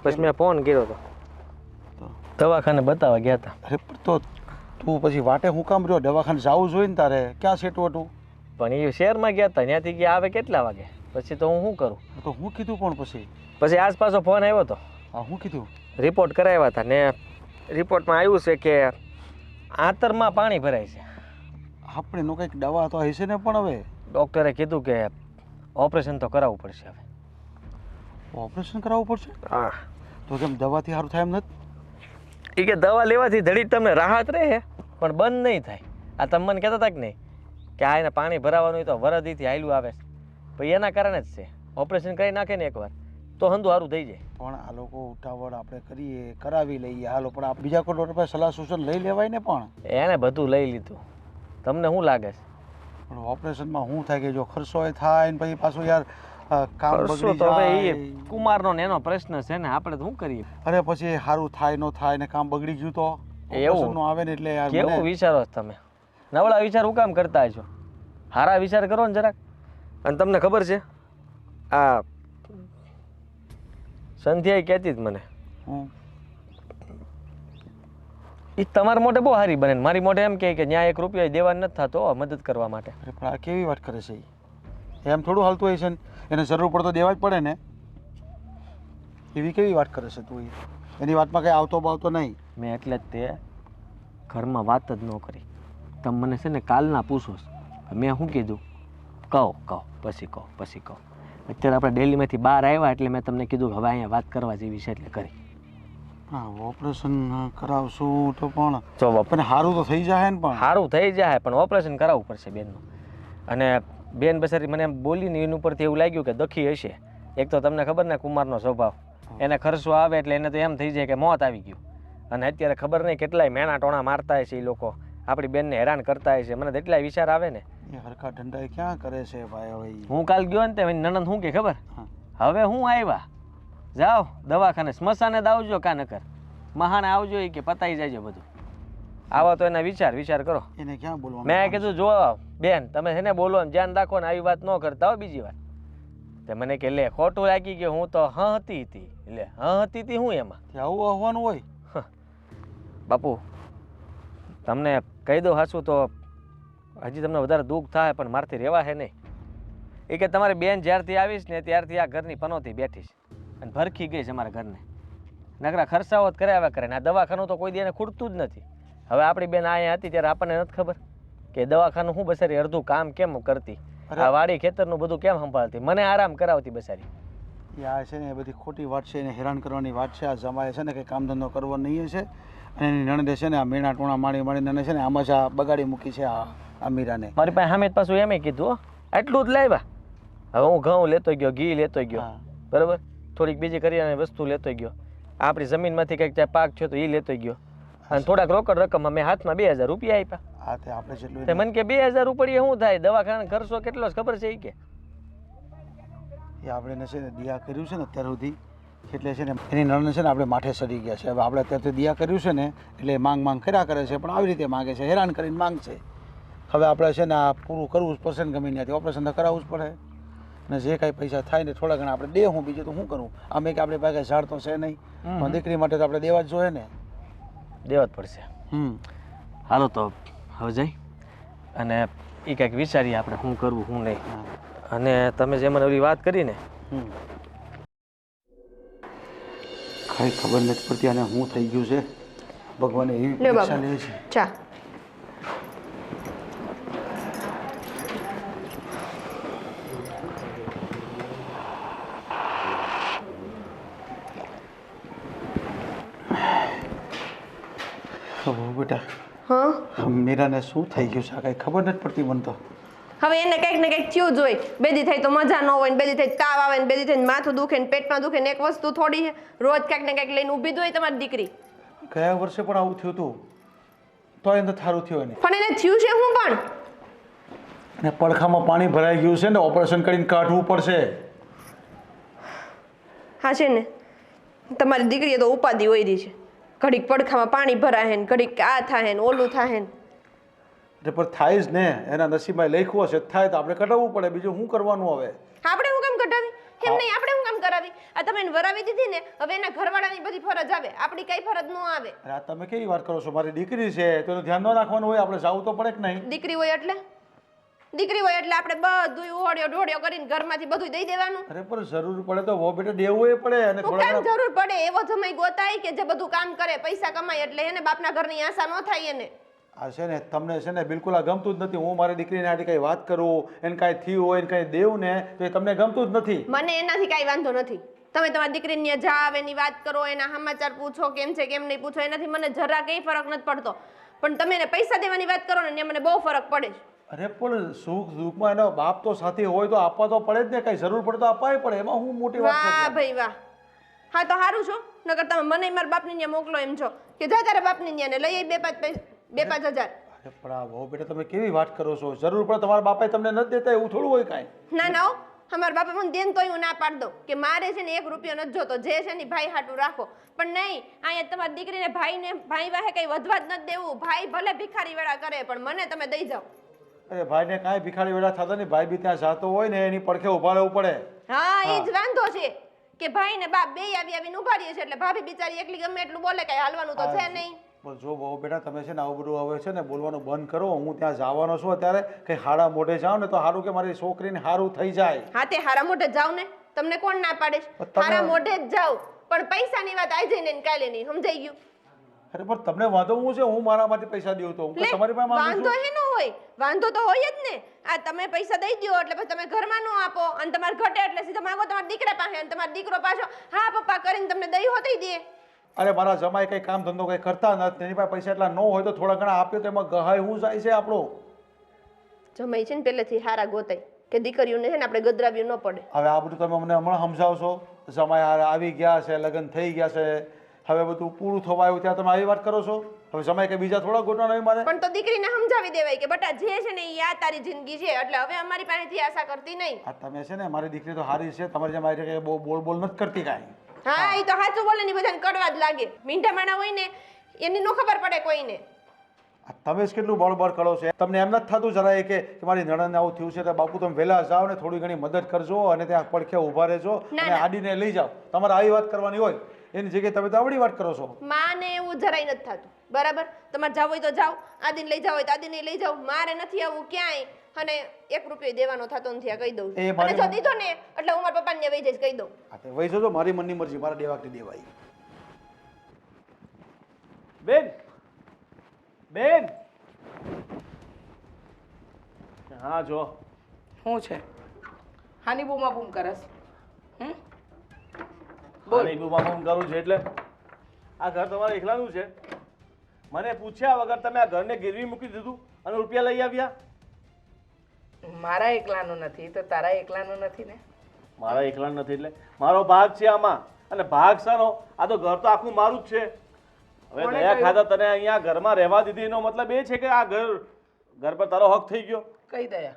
પછી મેં ફોન કર્યો હતો, દવાખાને બતાવવા ગયા હતા. અરે તો તું પછી વાટે હું કામ રહ્યો? દવાખાને જવું જોઈએ ને તારે. ક્યાં સેટું હતું? પણ એ શહેરમાં ગયા હતા, ત્યાંથી ગયા આવે કેટલા વાગે? પછી તો હું શું કરું? તો હું કીધું પણ પછી આસપાસ ફોન આવ્યો હતો. હા, હું કીધું? રિપોર્ટ કરાવ્યા હતા ને રિપોર્ટમાં આવ્યું છે કે આંતરમાં પાણી ભરાય છે. આપણે એનો કંઈક દવા તો હશે ને. પણ હવે ડૉક્ટરે કીધું કે ઓપરેશન તો કરાવવું પડશે. હવે ઓપરેશન કરાવવું પડશે? હા. તો કેમ દવાથી સારું થાય એમ નથી? એ કે દવા લેવાથી ઘડી તમને રાહત રહે પણ બંધ નહીં થાય. આ તમે મને કહેતા હતા કે નહીં કે આ એને પાણી ભરાવાનું હોય તો વરદીથી હાયલું આવે છે, પછી એના કારણે જ છે. ઓપરેશન કરી નાખે ને એકવાર તો હંધું સારું થઈ જાય. પણ આ લોકો ઉતાવળ આપણે કરીએ, કરાવી લઈએ. હાલો, પણ આ બીજા કોઈ ડૉક્ટર પાસે સલાહ સૂચન લઈ લેવાય ને. પણ એને બધું લઈ લીધું. તમને શું લાગે છે? પણ ઓપરેશનમાં શું થાય કે જો ખર્ચો થાય ને પછી પાછું યાર કામ કરશો બગડી તો હવે જાય. એ કુમારનો ને એનો પ્રશ્ન છે ને, આપણે તો શું કરીએ? અરે પછી સારું થાય ન થાય ને કામ બગડી ગયું તો એવું ઓપરેશનનું આવે ને એટલે યાર કેવું મને વિચારો છો તમે? નવળા વિચાર હું કામ કરતા છો? સારા વિચાર કરો ને જરાક. અને તમને ખબર છે આ સંધ્યાએ કહેતી જ મને, હું એ તમારા મોઢે બહુ સારી બને, મારી મોઢે એમ કહે કે ન્યા 1 રૂપિયા દેવા નથી થતો મદદ કરવા માટે. અરે પણ આ કેવી વાત કરે છે? એમ થોડું હાલતું હોય છે ને. એને જરૂર પડે તો દેવા જ પડે ને. એવી કેવી વાત કરે છે તું? એની વાતમાં કંઈ આવતો બાવતો નહીં. મેં એટલે જ તે ઘરમાં વાત જ ન કરી. તમે મને છે ને કાલના પૂછો છો, મેં શું કીધું? કહો પછી કહો. અત્યારે આપણે દિલ્હીમાંથી બહાર આવ્યા એટલે મેં તમને કીધું કે હવે અહીંયા વાત કરવા જેવી છે એટલે કરી. હા, ઓપરેશન કરાવશું તો પણ જો પણ સારું તો થઈ જાય ને. પણ સારું થઈ જાય પણ ઓપરેશન કરાવવું પડશે બેનનું. અને બેન બસારી મને એમ બોલીને એની ઉપરથી એવું લાગ્યું કે દખી હશે. એક તો તમને ખબર ને કુમારનો સ્વભાવ, એને ખર્ચો આવે એટલે એને તો એમ થઈ જાય કે મોત આવી ગયું. અને અત્યારે ખબર નહીં કેટલાય મેણા ટોણા મારતા હોય છે એ લોકો, આપણી બેનને હેરાન કરતા હોય છે. મને તો એટલાય વિચાર આવે ને. એ હરખા ધંધા ક્યાં કરે છે ભાઈ? હવે હું કાલ ગયો ને તે નણંદ શું કે ખબર? હવે હું આવ્યા, જાઓ દવાખાને સ્મશાને જ આવજો કા નકર મહાને આવજો એ કે પતાઈ જાય બધું. આવા તો એના વિચાર કરો. એને ક્યાં બોલવાનું? મેં કીધું જો બેન તમે છે ને બોલવાનું ધ્યાન રાખો ને આવી વાત ન કરતા હો બીજી વાર. તે મને કે લે ખોટું લાગી ગયું હું તો હતી લે હતી હું એમાં આવું આવવાનું હોય? બાપુ તમને કહી દો હાચું તો હજી તમને વધારે દુઃખ થાય પણ મારથી રહેવાશે નહીં. એ કે તમારી બેન જ્યારથી આવીશ ને ત્યારથી આ ઘરની પનોતી બેઠીશ અને ભરખી ગઈ છે અમારા ઘરને. નકરા ખર્ચાઓ જ કરાવ્યા કરે ને આ દવાખાનું તો કોઈ દી એને ખૂટતું જ નથી. હવે આપણી બેન અહીંયા હતી ત્યારે આપણને નથી ખબર કે દવાખાનું શું બસારી અડધું કામ કેમ કરતી, આ વાડી ખેતરનું બધું કેમ સંભાળતી, મને આરામ કરાવતી બસારી. આ છે ને એ બધી ખોટી વાત છે, એને હેરાન કરવાની વાત છે. આ જમાએ છે ને કંઈ કામ ધંધો કરવો નહીં છે અને એની નણંદે છે ને આ મેણા ટોણા માણીને છે ને આમાં જ આ બગાડી મૂકી છે આ મીરાને. મારી પાસે સામે પાછું એમ કીધું એટલું જ લાવ્યા. હવે હું ઘઉં લેતો ગયો, ઘી લેતો ગયો, બરાબર, થોડીક બીજી કરિયાણાની વસ્તુ લેતો ગયો, આપણી જમીનમાંથી કંઈક પાક થયો તો એ લેતો ગયો અને થોડાક રોકડ રકમ મેં હાથમાં 2000 રૂપિયા આપ્યા. હા તે આપણે જેટલું તે મને કે 2000 રૂપિયા શું થાય, દવાખાને ખર્ચો કેટલો ખબર છે એ કે એ આપણે છે ને દિયા કર્યું છે ને અત્યાર સુધી એટલે છે ને એની નણંદ છે ને આપણે માથે સડી ગયા છે. હવે આપણે અત્યારથી દિયા કર્યું છે ને એટલે માંગ કર્યા કરે છે, પણ આવી રીતે માગે છે, હેરાન કરીને માંગશે. હવે આપણે છે ને આ પૂરું કરવું જ પડશે ને ગમે ત્યાંથી ઓપરેશન તો કરાવવું જ પડે ને જે કાંઈ પૈસા થાય ને થોડા ઘણા આપણે દે. હું બીજું તો શું કરું? આમે કે આપણી પાસે ઝાડ તો છે નહીં, પણ દીકરી માટે તો આપણે દેવા જ જોઈએ ને. દેવા જ પડશે. હાલો તો હવે જઈ અને એ કંઈક વિચારીએ આપણે શું કરવું શું નહીં. અને તમે જે મને ઓલી વાત કરી ને કાંઈ ખબર નથી પડતી અને શું થઈ ગયું છે. ભગવાને એવી પરીક્ષા લે છે. ચા બેટા હા મીરાને શું થઈ ગયું છે કાંઈ ખબર નથી પડતી મને તો. હવે એને કંઈક ને કંઈક થયું જ હોય. બેદી થઈ તો મજા ન હોય ને બેદી થઈ તાવ આવે ને બેદી થઈને માથું દુખે ને પેટમાં દુખે ને એક વસ્તુ થોડી છે, રોજ કંઈક ને કંઈક લઈને ઊભી જ હોય તમારી દીકરી. ગયા વર્ષે પણ આવું થયું હતું તો એને સારું થયું એને. પણ એને થયું છે હું પણ અને પડખામાં પાણી ભરાઈ ગયું છે ને ઓપરેશન કરીને કાઢવું પડશે. હા છે ને તમારી દીકરીએ તો ઉપાધિ હોય રહી છે. ઘડીક પડખામાં પાણી ભરાય ને ઘડીક આ થાય ને ઓલું થાય ને. એટલે પણ થાય જ ને, એના નસીબમાં લખ્યું હશે થાય તો આપણે કઢાવવું પડે. બીજું શું કરવાનું હવે? આપણે હું કામ કઢાવી? એમ નહીં, આપણે હું કામ કરાવી? આ તમે એને વરાવી દીધી ને, હવે એના ઘરવાળાની બધી ફરજ આવે, આપણી કઈ ફરજ ન આવે. અરે આ તમે કેવી વાત કરો છો? મારી દીકરી છે તો એનું ધ્યાન ન રાખવાનું હોય? આપણે જવું તો પડે કે નહીં? દીકરી હોય એટલે આપણે બધું ઓળ્યો ઢોળ્યો કરીને ઘરમાંથી બધું દઈ દેવાનું. અરે પણ જરૂર પડે તો વો બેટા દેવું એ પડે. અને હું કામ જરૂર પડે એવો જમાઈ ગોતાય કે જે બધું કામ કરે, પૈસા કમાય, એટલે એને બાપના ઘરની આશા ન થાય એને. આ છે ને તમને છે ને બિલકુલ આ ગમતું જ નથી. હું મારી દીકરીને આથી કંઈ વાત કરું, એને કાંઈ થયું હોય, એને કાંઈ દેવું ને તો એ તમને ગમતું જ નથી. મને એનાથી કાંઈ વાંધો નથી. તમે તમારી દીકરીને ત્યાં જાવ, એની વાત કરો, એના સમાચાર પૂછો, કેમ છે કેમ નહીં પૂછો, એનાથી મને જરા કંઈ ફરક નથી પડતો. પણ તમે એને પૈસા દેવાની વાત કરો ને મને બહુ ફરક પડે છે. અરે પણ સુખ દુઃખમાં એનો બાપ તો સાથે હોય તો આપવા તો પડે જ ને. કઈ જરૂર પડે તો અપાય પડે. એમાં હું મોટી વાત વાહ છે. ભાઈ વાહ. હા તો સારું છો, નકર તમે મને મારા બાપની ત્યાં મોકલો એમ છો કે જા તારા બાપની ત્યાં ને લઈ આવી 2-5 હજાર. અરે પણ આ બહુ બેટા તમે કેવી વાત કરો છો? જરૂર પડે તમારા બાપાએ તમને નથી દેતા એવું થોડું હોય કાંઈ? ના ના હો, અમારા બાપા મને દેન તોય હું ના પાડ દઉં કે મારે છે ને 1 રૂપિયો નથી જોતો, જે છે ને ભાઈ હાટું રાખો. પણ નહીં, અહીંયા તમારી દીકરીને ભાઈ વાહે કઈ વધવા જ નથી દેવું. ભાઈ ભલે ભિખારી વેળા કરે પણ મને તમે દઈ જાઓ. અરે ભાઈને કાંઈ ભિખારી વેળા થતા નહીં. ભાઈ બી ત્યાં જાતો હોય ને એની પડખે ઉભા રહેવું પડે. હા એ જ વાંધો છે કે ભાઈ ને બાપ બે આવીને ઉભા રહીએ છે એટલે ભાભી બિચારી એકલી ગમે એટલું બોલે કઈ હાલવાનું તો છે નહીં. પણ જો બહુ બેટા તમે છે ને આવું બધું હવે છે ને બોલવાનું બંધ કરો. હું ત્યાં જવાનો છું અત્યારે. કંઈ હાડા મોઢે જાવ ને તો સારું કે મારી છોકરીને સારું થઈ જાય. હા તે હારા મોઢે જાવ ને, તમને કોણ ના પાડે છે? હારા મોઢે જ જાવ, પણ પૈસાની વાત આઈ જઈને કાલે નહીં. સમજાઈ ગયું? અરે પણ તમને વાંધો હું છે? હું મારા માટે પૈસા દઉં તો હું તમારી પાસે માંગુ છું? વાંધો હે ન હોય? વાંધો તો હોય જ ને. આ તમે પૈસા દઈ દો એટલે પછી તમે ઘરમાં ન આપો અને તમારે ઘટે એટલે સીધા માંગો તમારા દીકરા પાસે અને તમારો દીકરો પાછો હા પપ્પા કરીને તમને દઈ હોતી દે. અરે મારા જમાઈ કઈ કામ ધંધો કઈ કરતા નથી, એની પાસે પૈસા એટલા ન હોય તો થોડા ઘણા આપ્યો તો એમાં ગહાય હું જાય છે આપણો? જમાઈ છે ને પહેલેથી હારા ગોતાય કે દીકરીઓને છે ને આપણે ગદરાવ્યું ન પડે. હવે આ બધું તમે મને હમણાં સમજાવશો? જમાઈ હારે આવી ગયા છે, લગ્ન થઈ ગયા છે, હવે બધું પૂરું થવા આવ્યું ત્યાં તમે આવી વાત કરો છો? હવે જમાઈ કે બીજા થોડા ગોટા નહીં મારે? પણ તો દીકરીને સમજાવી દેવાય કે બટા જે છે ને એ આ તારી જિંદગી છે એટલે હવે અમારી પાસેથી આશા કરતી નહીં. આ તમે છે ને મારી દીકરી તો હારી છે, તમારી જેમ આવી બહુ બોલ નથી કરતી કાંઈ. હા એ તો સાચું બોલે ને બધાને કડવા જ લાગે. મીંઢા માણા હોય ને એની નો ખબર પડે કોઈને. આ તમે જ કેટલું બળબડ કરો છો? તમને એમ નથી થતું જરાય કે મારી નણંદને આવું થયું છે તો બાપુ તમે વહેલા જાઓ ને થોડી ઘણી મદદ કરજો અને ત્યાં પડખે ઊભા રહેજો ના, અને ના. આડીને લઈ જાઓ. તમારે આવી વાત કરવાની હોય એની જગ્યાએ તમે તો આવડી વાત કરો છો. માને એવું જરાય નથી થતું બરાબર. તમારે જાવ હોય તો જાઓ, આદિને લઈ જાવ હોય તો આદિને લઈ જાઓ. મારે નથી આવવું ક્યાંય. અને 1 રૂપિયો દેવાનો થતો નથી આ કહી દઉં. એ અને મારી જો દીધો ને એટલે હું મારા પપ્પાને વહી જઈશ કહી દઉં. હા તે વહી જજો, મારી મનની મરજી, મારા દેવા કે દેવાય. બેન બેન હા જો શું છે? હાની બૂમા બૂમ કરસ? મારી બૂમા બૂમ કરું છે એટલે આ ઘર તમારે એકલાનું છે? મને પૂછ્યા વગર તમે આ ઘરને ગીરવી મૂકી દીધું અને રૂપિયા લઈ આવ્યા? મારા એકલાનું નથી તો તારા એકલાનું નથી ને. મારા એકલાનું નથી એટલે મારો ભાગ છે આમાં. અને ભાગ શાનો? આ તો ઘર તો આખું મારું જ છે. હવે કોણે દયા કહ્યું? ખાતા તને અહીંયા ઘરમાં રહેવા દીધી એનો મતલબ એ છે કે આ ઘર પર તારો હક થઈ ગયો. કઈ દયા?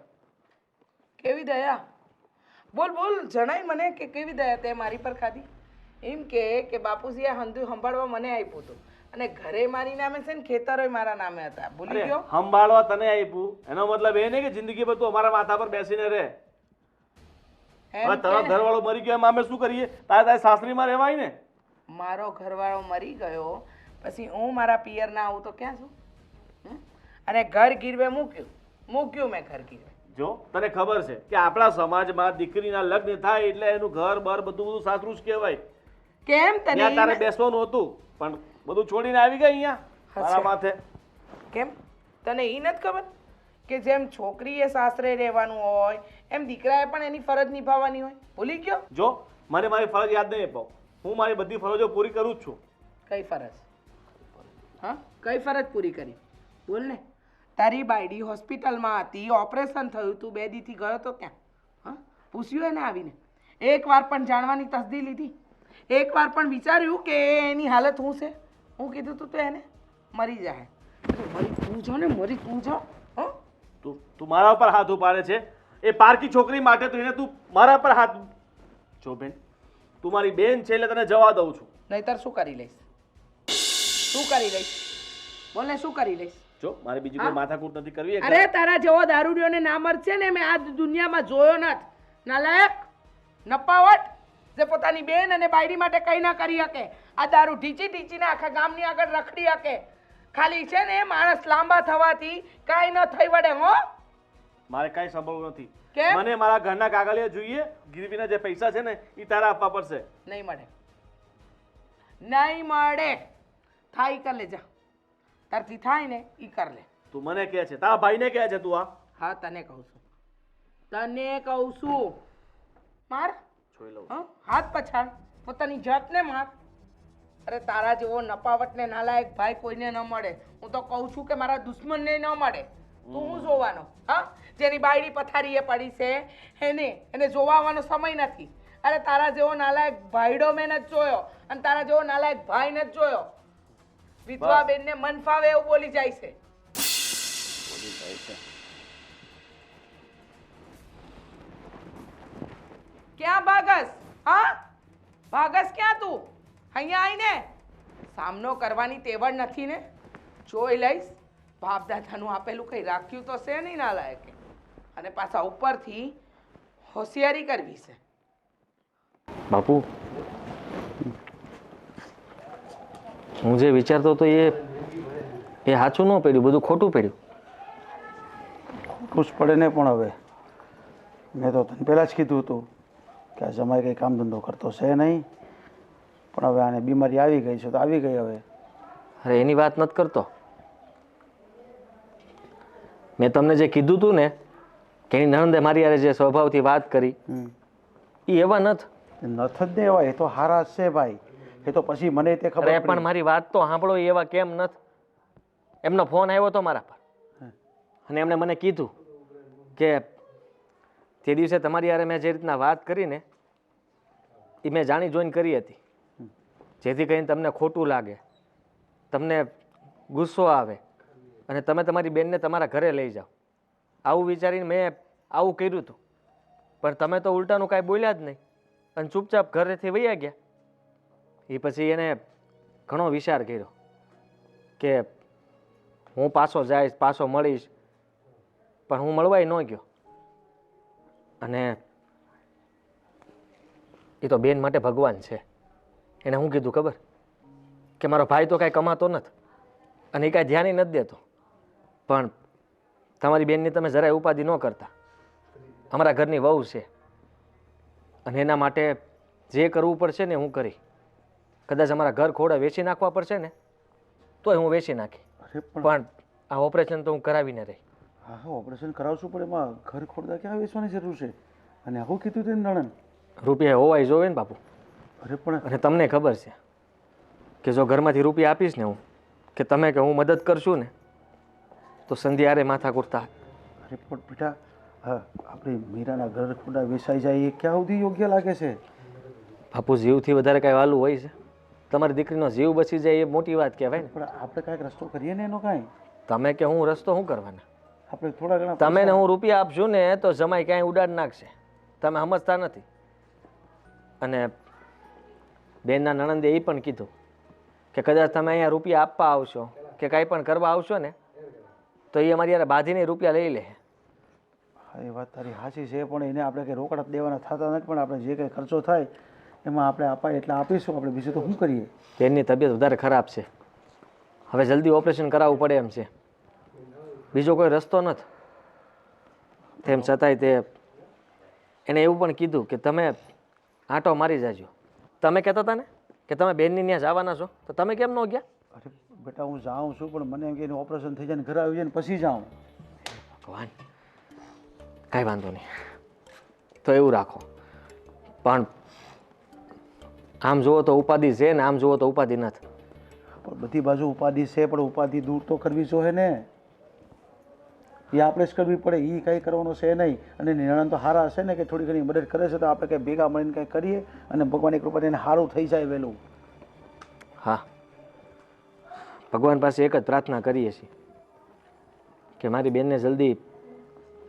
કેવી દયા? બોલ બોલ, જણાય મને કે કેવી દયા તે મારી પર ખાધી? એમ કે બાપુજીએ હંધું સંભાળવા મને આપ્યું હતું અને ઘરે મારી નામે છે ને ખેતરોય મારા નામે હતા. ભૂલી અરે ગયો? સંભાળવા તને આપ્યું એનો મતલબ એ નહીં કે જિંદગી ભર તું અમારા માથા પર બેસીને રહે. એમ હવે તારો કે ઘરવાળો મરી ગયો એમાં અમે શું કરીએ? તારે સાસરીમાં રહેવાય ને. મારો ઘરવાળો મરી ગયો પછી હું મારા પિયર ના આવું તો ક્યાં છું? અને ઘર ગીરવે મૂક્યું મેં ઘર ગીરવે. જો તને ખબર છે કે આપણા સમાજમાં દીકરીના લગ્ન થાય એટલે એનું ઘર બાર બધું સાસરું જ કહેવાય. કેમ તને ત્યાં તારે ઈ- બેસવાનું હતું પણ બધું છોડીને આવી ગઈ અહીંયા મારા માથે. કેમ તને એ નથી ખબર કે જેમ છોકરીએ સાસરે રહેવાનું હોય એમ દીકરાએ પણ એની ફરજ નિભાવવાની હોય? ભૂલી ગયો? જો મને મારી ફરજ યાદ નહીં અપાવ. હું મારી બધી ફરજો પૂરી કરું જ છું. કઈ ફરજ? હા, કઈ ફરજ પૂરી કરી? બોલ ને. તારી બાયડી હોસ્પિટલમાં હતી, ઓપરેશન થયું, તું 2 દીથી ગયો તો ક્યાં? હા, પૂછ્યું એને આવીને? એકવાર પણ જાણવાની તસદી લીધી? એકવાર પણ વિચાર્યું કે એની હાલત શું છે? હું કીધું તું તો એને મરી જાય. મરી તું જો ને, મરી તું જો. હા, તું મારા ઉપર હાથ ઉપાડે છે. એ પારકી છોકરી માટે તો એને તું મારા પર હાથ. જો બેન તું મારી બેન છે એટલે તને જવા દઉં છું. નહીતર શું કરી લઈશ? શું કરી લઈશ? બોલ ને, શું કરી લઈશ? જો મારે બીજી હા? કોઈ માથાકૂટ નથી કરવી. અરે તારા જેવો દારૂડિયોને ના મરશે ને મેં આ દુનિયામાં જોયો નથી. નાલાયક, નપાવટ, જે પોતાની બેન અને બાયડી માટે કંઈ ના કરી શકે. આ દારૂ ઢીચીને આખા ગામની આગળ રખડી શકે. ખાલી છે ને માણસ લાંબા થવાથી કાંઈ ન થઈ વળે. હો, મારે કાંઈ સંભવ નથી. કેમ? મને મારા ઘરના કાગળિયા જોઈએ. ગીરવીના જે પૈસા છે ને એ તારા આપવા પડશે. નહીં મળે, નહીં મળે. થાય કર લે, જા તારથી થાય ને ઈ કર લે. તું મને કહે છે તારા ભાઈને કહે છે તું આ? હા, તને કહું છું. માર. જોઈ લઉં. હા, હાથ પછાડ, પોતાની જાતને માર. અરે તારા જેવો નપાવટ ને નાલાયક ભાઈ કોઈને ન મળે. હું તો કહું છું કે મારા દુશ્મનને ન મળે. તું હું જોવાનો? હા, જેની બાયડી પથારીએ પડી છે એને જોવા આવવાનો સમય નથી. અરે તારા જેવો નાલાયક ભાઈડો મેં નથી જોયો અને તારા જેવો નાલાયક ભાઈ નથી જોયો. વિધવા બેનને મન ફાવે એવું બોલી જાય છે. બોલી જાય છે. ક્યાં ભાગસ? હા, ભાગસ ક્યાં તું? અહીંયા આવીને સામનો કરવાની તેવડ નથી ને? જોઈ લઈશ. બાપ દાદાનું આપેલું કંઈ રાખ્યું તો છે નહીં નાલાયકે. અને પાછા ઉપરથી હોશિયારી કરવી છે. બાપુ હું જે વિચારતો હતો એ સાચું ન પડ્યું, બધું ખોટું પડ્યું. ખુશ પડે ને પણ હવે મેં તો તને પહેલાં જ કીધું હતું કે આ જમાઈ કંઈ કામ ધંધો કરતો છે નહીં, પણ હવે આને બીમારી આવી ગઈ છે તો આવી ગઈ. હવે અરે એની વાત નથી કરતો. મેં તમને જે કીધું હતું ને કે એની નણંદે મારી યારે જે સ્વભાવથી વાત કરી એ એવા નથી. નથ જ ને એવા, એ તો હારા જ છે ભાઈ. એ તો પછી મને તે ખબર અરે પણ પડી. મારી વાત તો સાંભળો, એ એવા કેમ નથી? એમનો ફોન આવ્યો હતો મારા પર અને એમણે મને કીધું કે તે દિવસે તમારી યારે મેં જે રીતના વાત કરીને એ મેં જાણી જોઈને કરી હતી, જેથી કરીને તમને ખોટું લાગે, તમને ગુસ્સો આવે અને તમે તમારી બેનને તમારા ઘરે લઈ જાઓ. આવું વિચારીને મેં આવું કર્યું હતું, પણ તમે તો ઉલટાનું કાંઈ બોલ્યા જ નહીં અને ચૂપચાપ ઘરેથી વહી ગયા. એ પછી એને ઘણો વિચાર કર્યો કે હું પાછો જઈશ, પાછો મળીશ, પણ હું મળવાય ન ગયો. અને એ તો બેન માટે ભગવાન છે. એને શું કીધું ખબર? કે મારો ભાઈ તો કાંઈ કમાતો નથી અને એ કાંઈ ધ્યાન નથી દેતો, પણ તમારી બેનની તમે જરાય ઉપાધિ ન કરતા. અમારા ઘરની વહુ છે અને એના માટે જે કરવું પડશે ને હું કરી. કદાચ અમારા ઘર ખોડા વેચી નાખવા પડશે ને તોય હું વેચી નાખી, અરે પણ આ ઓપરેશન તો હું કરાવીને રહી. હા હા, ઓપરેશન કરાવશું પણ એમાં ઘર ખોરદા ક્યાં વેચવાની જરૂર છે? અને આવું કીધું તે નણંદ? રૂપિયા હોવાય જોવે ને બાપુ. અરે પણ અને તમને ખબર છે કે જો ઘરમાંથી રૂપિયા આપીશ ને હું, કે તમે કે હું મદદ કરશું ને, તો સંધ્યારે માથા કૂટતા. અરે પણ બેટા, હા, આપણી મીરાના ઘર ખોરદા વેચાઈ જાય એ ક્યાં સુધી યોગ્ય લાગે છે? બાપુ, જીવથી વધારે કાંઈ વાલું હોય છે? તમારી દીકરીનો જીવ બચી જાય એ મોટી વાત કહેવાય ને. પણ આપણે કાંઈક રસ્તો કરીએ ને એનો કાંઈ. તમે કે હું રસ્તો શું કરવાના? આપણે થોડા ઘણા તમે ને હું રૂપિયા આપશું ને તો જમાઈ ક્યાંય ઉડાડ નાખશે. તમે સમજતા નથી. અને બેનના નણંદે એ પણ કીધું કે કદાચ તમે અહીંયા રૂપિયા આપવા આવશો કે કાંઈ પણ કરવા આવશો ને તો એ અમારી યાર બાંધીને રૂપિયા લઈ લે. હા, એ વાત તારી સાચી છે, પણ એને આપણે કંઈ રોકડા દેવાના થતા નથી, પણ આપણે જે કંઈ ખર્ચો થાય એમાં આપણે અપાય એટલે આપીશું. આપણે બીજું તો શું કરીએ? બેનની તબિયત વધારે ખરાબ છે, હવે જલ્દી ઓપરેશન કરાવવું પડે એમ છે, બીજો કોઈ રસ્તો નથી. તેમ છતાંય તે એને એવું પણ કીધું કે તમે આંટો મારી જાજો. તમે કહેતા હતા ને કે તમે બેનની ત્યાં જવાના છો, તો તમે કેમ ન ગયા? અરે બેટા, હું જાઉં છું, પણ મને એમ કે એનું ઓપરેશન થઈ જાય ને ઘરે આવી જાય ને પછી જાઉં. ભગવાન, કાંઈ વાંધો નહીં, તો એવું રાખો. પણ આમ જુઓ તો ઉપાધિ છે ને આમ જુઓ તો ઉપાધિ નથી. પણ બધી બાજુ ઉપાધિ છે, પણ ઉપાધિ દૂર તો કરવી જોઈએ ને. એ આપણે જ કરવી પડે, એ કંઈ કરવાનો છે નહીં. અને નિર્ણય તો સારા હશે ને કે થોડી ઘણી મદદ કરે છે, તો આપણે કંઈ ભેગા મળીને કંઈ કરીએ અને ભગવાનની કૃપાથી એને સારું થઈ જાય વહેલું. હા, ભગવાન પાસે એક જ પ્રાર્થના કરીએ છીએ કે મારી બેનને જલ્દી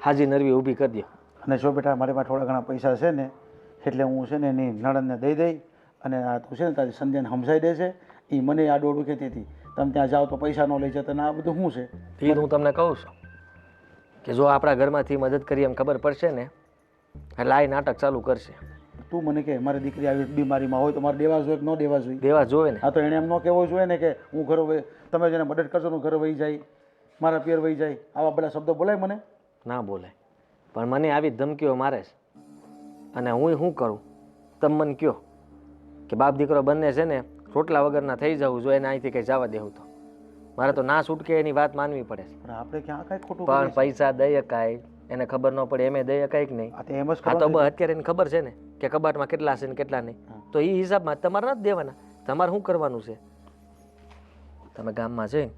હાજી નરવી ઊભી કરી દો. અને જો બેટા મારી પાસે થોડા ઘણા પૈસા છે ને, એટલે હું છે ને એની નણંદને દઈ દઈ અને આ તું છે ને તારી સંધ્યાને સમજાઈ દેશે. એ મને આ દોડું કહેતી હતી તમે ત્યાં જાઓ તો પૈસા ન લઈ જતા ને આ બધું શું છે? એ હું તમને કહું છું કે જો આપણા ઘરમાંથી મદદ કરી એમ ખબર પડશે ને એટલે આ નાટક ચાલુ કરશે. તું મને કે મારી દીકરી આવી બીમારીમાં હોય તો મારે દેવા જોઈએ કે ન દેવા જોઈએ? દેવા જોવે ને. હા, તો એણે એમ ન કહેવું જોઈએ ને કે હું ઘરે તમે જેને મદદ કરશો હું ઘરે વહી જાય, મારા પિયર વહી જાય. આવા બધા શબ્દો બોલાય મને? ના બોલાય, પણ મને આવી ધમકીઓ મારે છે અને હું શું કરું તમે મને કહો કે બાપ દીકરો બંને છે ને રોટલા વગરના થઈ જવું જોઈએ ને અહીંથી કંઈ જવા દેવું તો મારે તો ના છૂટકે એની વાત માનવી પડે છે. પણ આપણે ક્યાં કાંઈ ખોટું પણ કરીએ છીએ? પૈસા દઈ શકાય એને ખબર ન પડે એમે દઈ શકાય કે નહીં? આ તો એમ જ આ તો કરવાનું છે. અત્યારે એને ખબર છે ને કે કબાટમાં કેટલા છે ને કેટલા નહીં, તો એ હિસાબમાં તમારે નથી દેવાના. તમારે શું કરવાનું છે? તમે ગામમાં જઈને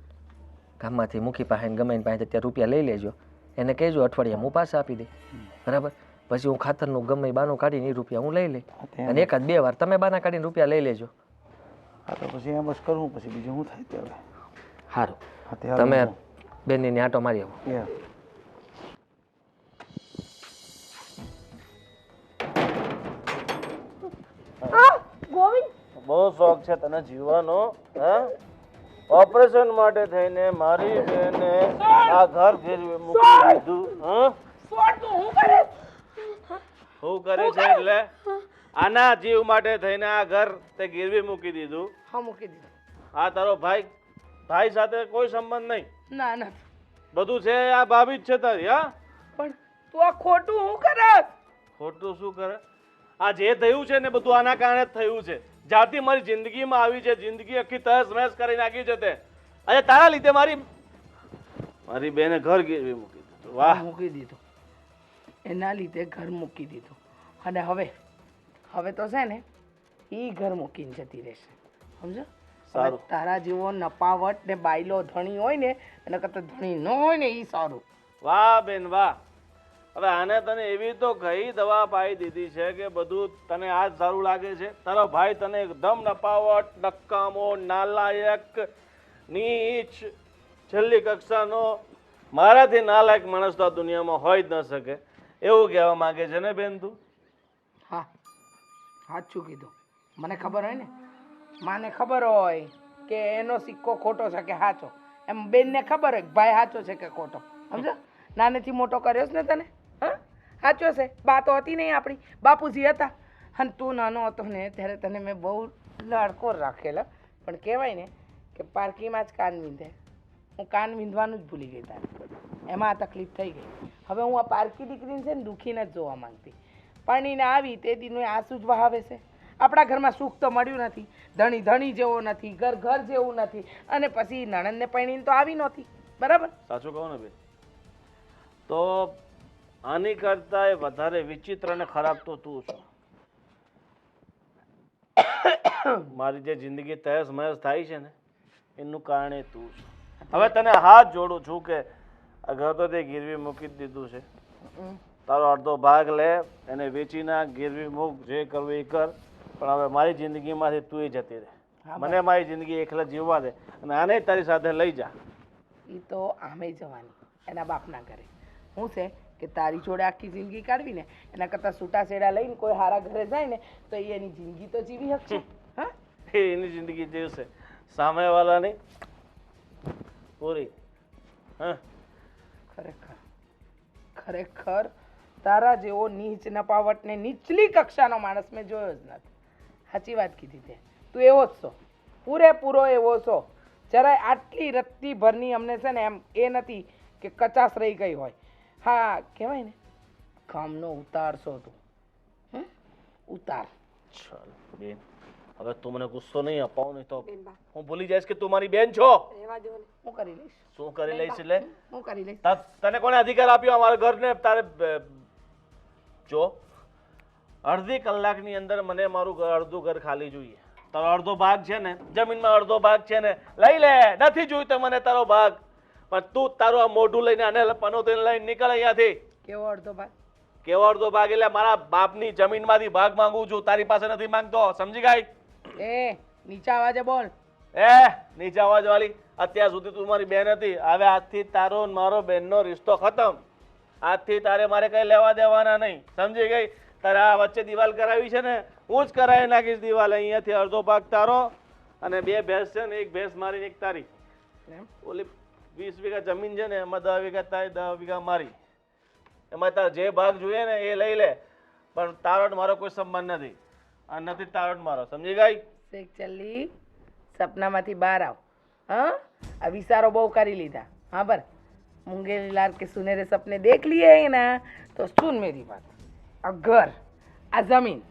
ગામમાંથી મુખી પાસે ગમે એની પાસે ત્યાં રૂપિયા લઈ લેજો, એને કહેજો અઠવાડિયા હું પાછા આપી દે, બરાબર? પછી હું ખાતરનું ગમે બાનું કાઢીને એ રૂપિયા હું લઈ લઈ અને એકાદ બે વાર તમે બાના કાઢીને રૂપિયા લઈ લેજો. હા, તો પછી એમ જ કરું, પછી બીજું શું થાય તે હવે? સારું, હા, તે હારું. તમે બેનની આંટો મારી આવો. Yeah. ગોવિંદ, બહુ શોખ છે તને જીવવાનો, હા? ઓપરેશન માટે થઈને મારી બેને આ ઘર ગીરવે મૂકી દીધું, હા? શું કરે છે એટલે આના જીવ માટે થઈને આ ઘર તે ગીરવી મૂકી દીધું? હા, મૂકી દીધું. આ તારો ભાઈ સાથે કોઈ સંબંધ નહીં, ના ના, બધું છે આ ભાભી જ છે તારી, હા? પણ તું આ ખોટું હું કરે? ખોટું શું કરે? આ જે થયું છે ને બધું આના કારણે જ થયું છે. જ્યારથી મારી જિંદગીમાં આવી છે, જિંદગી આખી તહસ મહેસ કરી નાખી છે તે. અને તારા લીધે મારી બેને ઘર ગીરવી મૂકી દીધું. વાહ! મૂકી દીધું, એના લીધે ઘર મૂકી દીધું. અને હવે તો છે ને એ ઘર મૂકીને જતી રહેશે, સમજો? સારું. હવે તારા જેવો નપાવટ ને બાયલો ધણી હોય ને એના કરતાં ધણી ન હોય ને એ સારું. વાહ બેન વાહ! હવે આને તને એવી તો કઈ દવા પાઈ દીધી છે કે બધું તને આ જ સારું લાગે છે? તારો ભાઈ તને એકદમ નપાવટ, નકામો, નાલાયક, નીચ, છેલ્લી કક્ષાનો, મારાથી નાલાયક માણસ તો આ દુનિયામાં હોય જ ન શકે એવું કહેવા માંગે છે ને બેન તું? હા, સાચું કીધું. મને ખબર હોય ને, માને ખબર હોય કે એનો સિક્કો ખોટો છે કે સાચો, એમ બેનને ખબર હોય કે ભાઈ સાચો છે કે ખોટો, સમજો? નાનેથી મોટો કર્યો છે ને તને, હા સાચો છે. બા તો હતી નહીં આપણી, બાપુજી હતા. અને તું નાનો હતો ને ત્યારે તને મેં બહુ લાડકો રાખેલા. પણ કહેવાય ને કે પારકીમાં જ કાન વીંધે. હું કાન વીંધવાનું જ ભૂલી ગઈ તારે, એમાં આ તકલીફ થઈ ગઈ. હવે હું આ પારકી દીકરીને છે ને દુઃખી નથી જોવા માંગતી. પરણીને આવી તે દીનું આંસુ જ વહાવે છે. આપણા ઘરમાં સુખ તો મળ્યું નથી, ધણી ધણી જેવો નથી, ઘર ઘર જેવું નથી, અને પછી નણંદને પરણીને તો આવી નહોતી, બરાબર? સાચું કહો ને બેન, તો આની કરતા વધારે વિચિત્ર અને ખરાબ તો તું છો. મારી જે જિંદગી તહેસ મહેસ થાય છે ને એનું કારણે તું છો. હવે તને હાથ જોડું છું કે આ ઘર તો તે ગીરવી મૂકી જ દીધું છે. તારો અડધો ભાગ લે, એને વેચી નાખ, ગીરવી મૂક, જે કરવું એ કર. પણ હવે મારી જિંદગીમાંથી તું જતી રહે. મને મારી જિંદગી એકલા જીવવા દે અને આને તારી સાથે લઈ જા. એ તો આમે જવાની એના બાપના ઘરે. શું છે કે તારી જોડે આખી જિંદગી કાઢવી ને એના કરતાં છૂટા છેડા લઈને કોઈ હારા ઘરે જાય ને તો એ એની જિંદગી તો જીવી શકશે. હા, એની જિંદગી જીવશે, સામેવાળાની પૂરી. હા, ખરેખર ખરેખર તારા જેવો નીચ નપાવટ ને નીચલી કક્ષાનો માણસ મેં જોયો જ નથી. સાચી વાત કીધી તે. તું એવો જ છો, પૂરેપૂરો એવો છો. જરાય આટલી રત્તી ભરની અમને છે ને એમ એ નથી કે કચાશ રહી ગઈ હોય. હા, કહેવાય ને કામનો ઉતાર છો તું. ઉતાર. ચાલ બેન, હવે તું મને ગુસ્સો નહીં અપાવ, નહીં તો બેન બા હું ભૂલી જઈશ કે તું મારી બેન છો. રહેવા દો ને. હું કરી લઈશ, શું કરી લઈશ એટલે? હું કરી લઈશ. તને કોને અધિકાર આપ્યો અમારા ઘરને? તારે જો અડધી કલાકની અંદર મને મારું અડધું ઘર ખાલી જોઈએ. તારો અડધો ભાગ છે ને જમીનમાં, અડધો ભાગ છે ને લઈ લે. નથી જોઈતો મને તારો ભાગ. પણ તું તારું આ મોઢું લઈને આને પનોતીને લઈને નીકળ અહીંયાથી. કેવો અડધો ભાગ? કેવો અડધો ભાગ? એટલે મારા બાપની જમીનમાંથી ભાગ માંગુ છું, તારી પાસે નથી માંગતો. સમજી ગઈ? એ નીચા અવાજે બોલ. નીચા અવાજ વાળી, અત્યાર સુધી તું મારી બેન હતી, હવે આજથી તારો ને મારો બેનનો રિશ્તો ખતમ. આજથી તારે મારે કઈ લેવા દેવાના નહીં. સમજી ગઈ? તારે આ વચ્ચે દિવાલ કરાવી છે ને, હું જ કરાવી નાખીશ દિવાલ. અહીંયાથી અડધો ભાગ તારો અને 2 ભેંસ છે ને, 1 ભેંસ મારી ને 1 તારી. ઓલી 20 વીઘા જમીન છે ને એમાં 10 વીઘા તારી, 10 વીઘા મારી. એમાં તારે જે ભાગ જોઈએ ને એ લઈ લે. પણ તારો મારો કોઈ સંબંધ નથી, આ નથી તારો મારો. સમજી ગઈ? શેખ ચલ્લી, સપનામાંથી બહાર આવ. હા, આ વિચારો બહુ કરી લીધા. હા બર, મૂંગેલી લાલ કે સુનેરે સપને દેખ લીએ ના તો સુન મેરી વાત. આ ઘર, આ જમીન,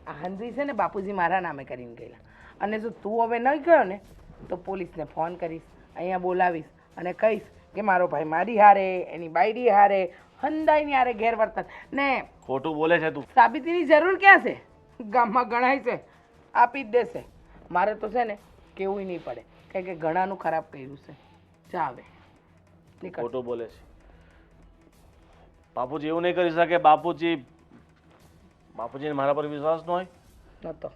આ હંદરી છે ને બાપુજી મારા નામે કરીને ગયેલા. અને જો તું હવે નહીં ગયો ને તો પોલીસને ફોન કરીશ, અહીંયા બોલાવીશ અને કહીશ કે મારો ભાઈ મારી હારે, એની બાયડી હારે, હંદાઈની હારે ગેરવર્તન. ને ખોટું બોલે છે તું. સાબિતીની જરૂર ક્યાં છે? ગામમાં ગણાય છે, આપી જ દેશે. મારે તો છે ને કેવું નહીં પડે, કારણ કે ઘણાનું ખરાબ કર્યું છે. જા હવે નીકળ. ખોટું બોલે છે બાપુજી. એવું નહીં કરી શકે. બાપુજીને મારા પર વિશ્વાસ ન હોય. નહોતો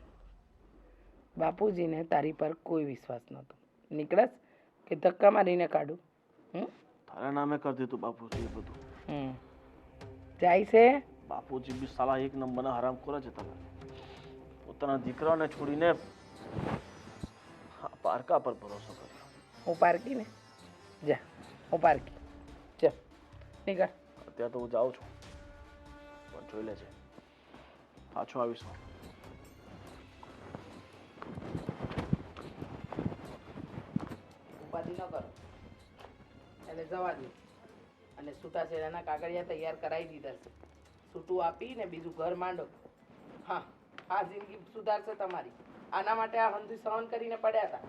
બાપુજીને તારી પર કોઈ વિશ્વાસ નહોતો. નીકળસ કે ધક્કા મારીને કાઢું? તારા નામે કરતી તું બાપુજી એ બધું. જાય છે. બાપુજી બી સાલા એક નંબરના હરામખોર છે. તમે પોતાના દીકરાને છોડીને પારકા પર ભરોસો કર્યો. હું પારકી ને, જા હું પારકી. ચાલ નીકળ. અત્યારે તો હું જાઉં છું, પણ જોઈ લેજે પાછો આવીશ. ઉપાધિ ન કરો, એને જવા દો. અને છૂટાછેડાના કાગળિયા તૈયાર કરાવી દીધા છે. છૂટું આપીને બીજું ઘર માંડો. હા, આ જિંદગી સુધારશે તમારી. આના માટે આ હંધુ સહન કરીને પડ્યા હતા.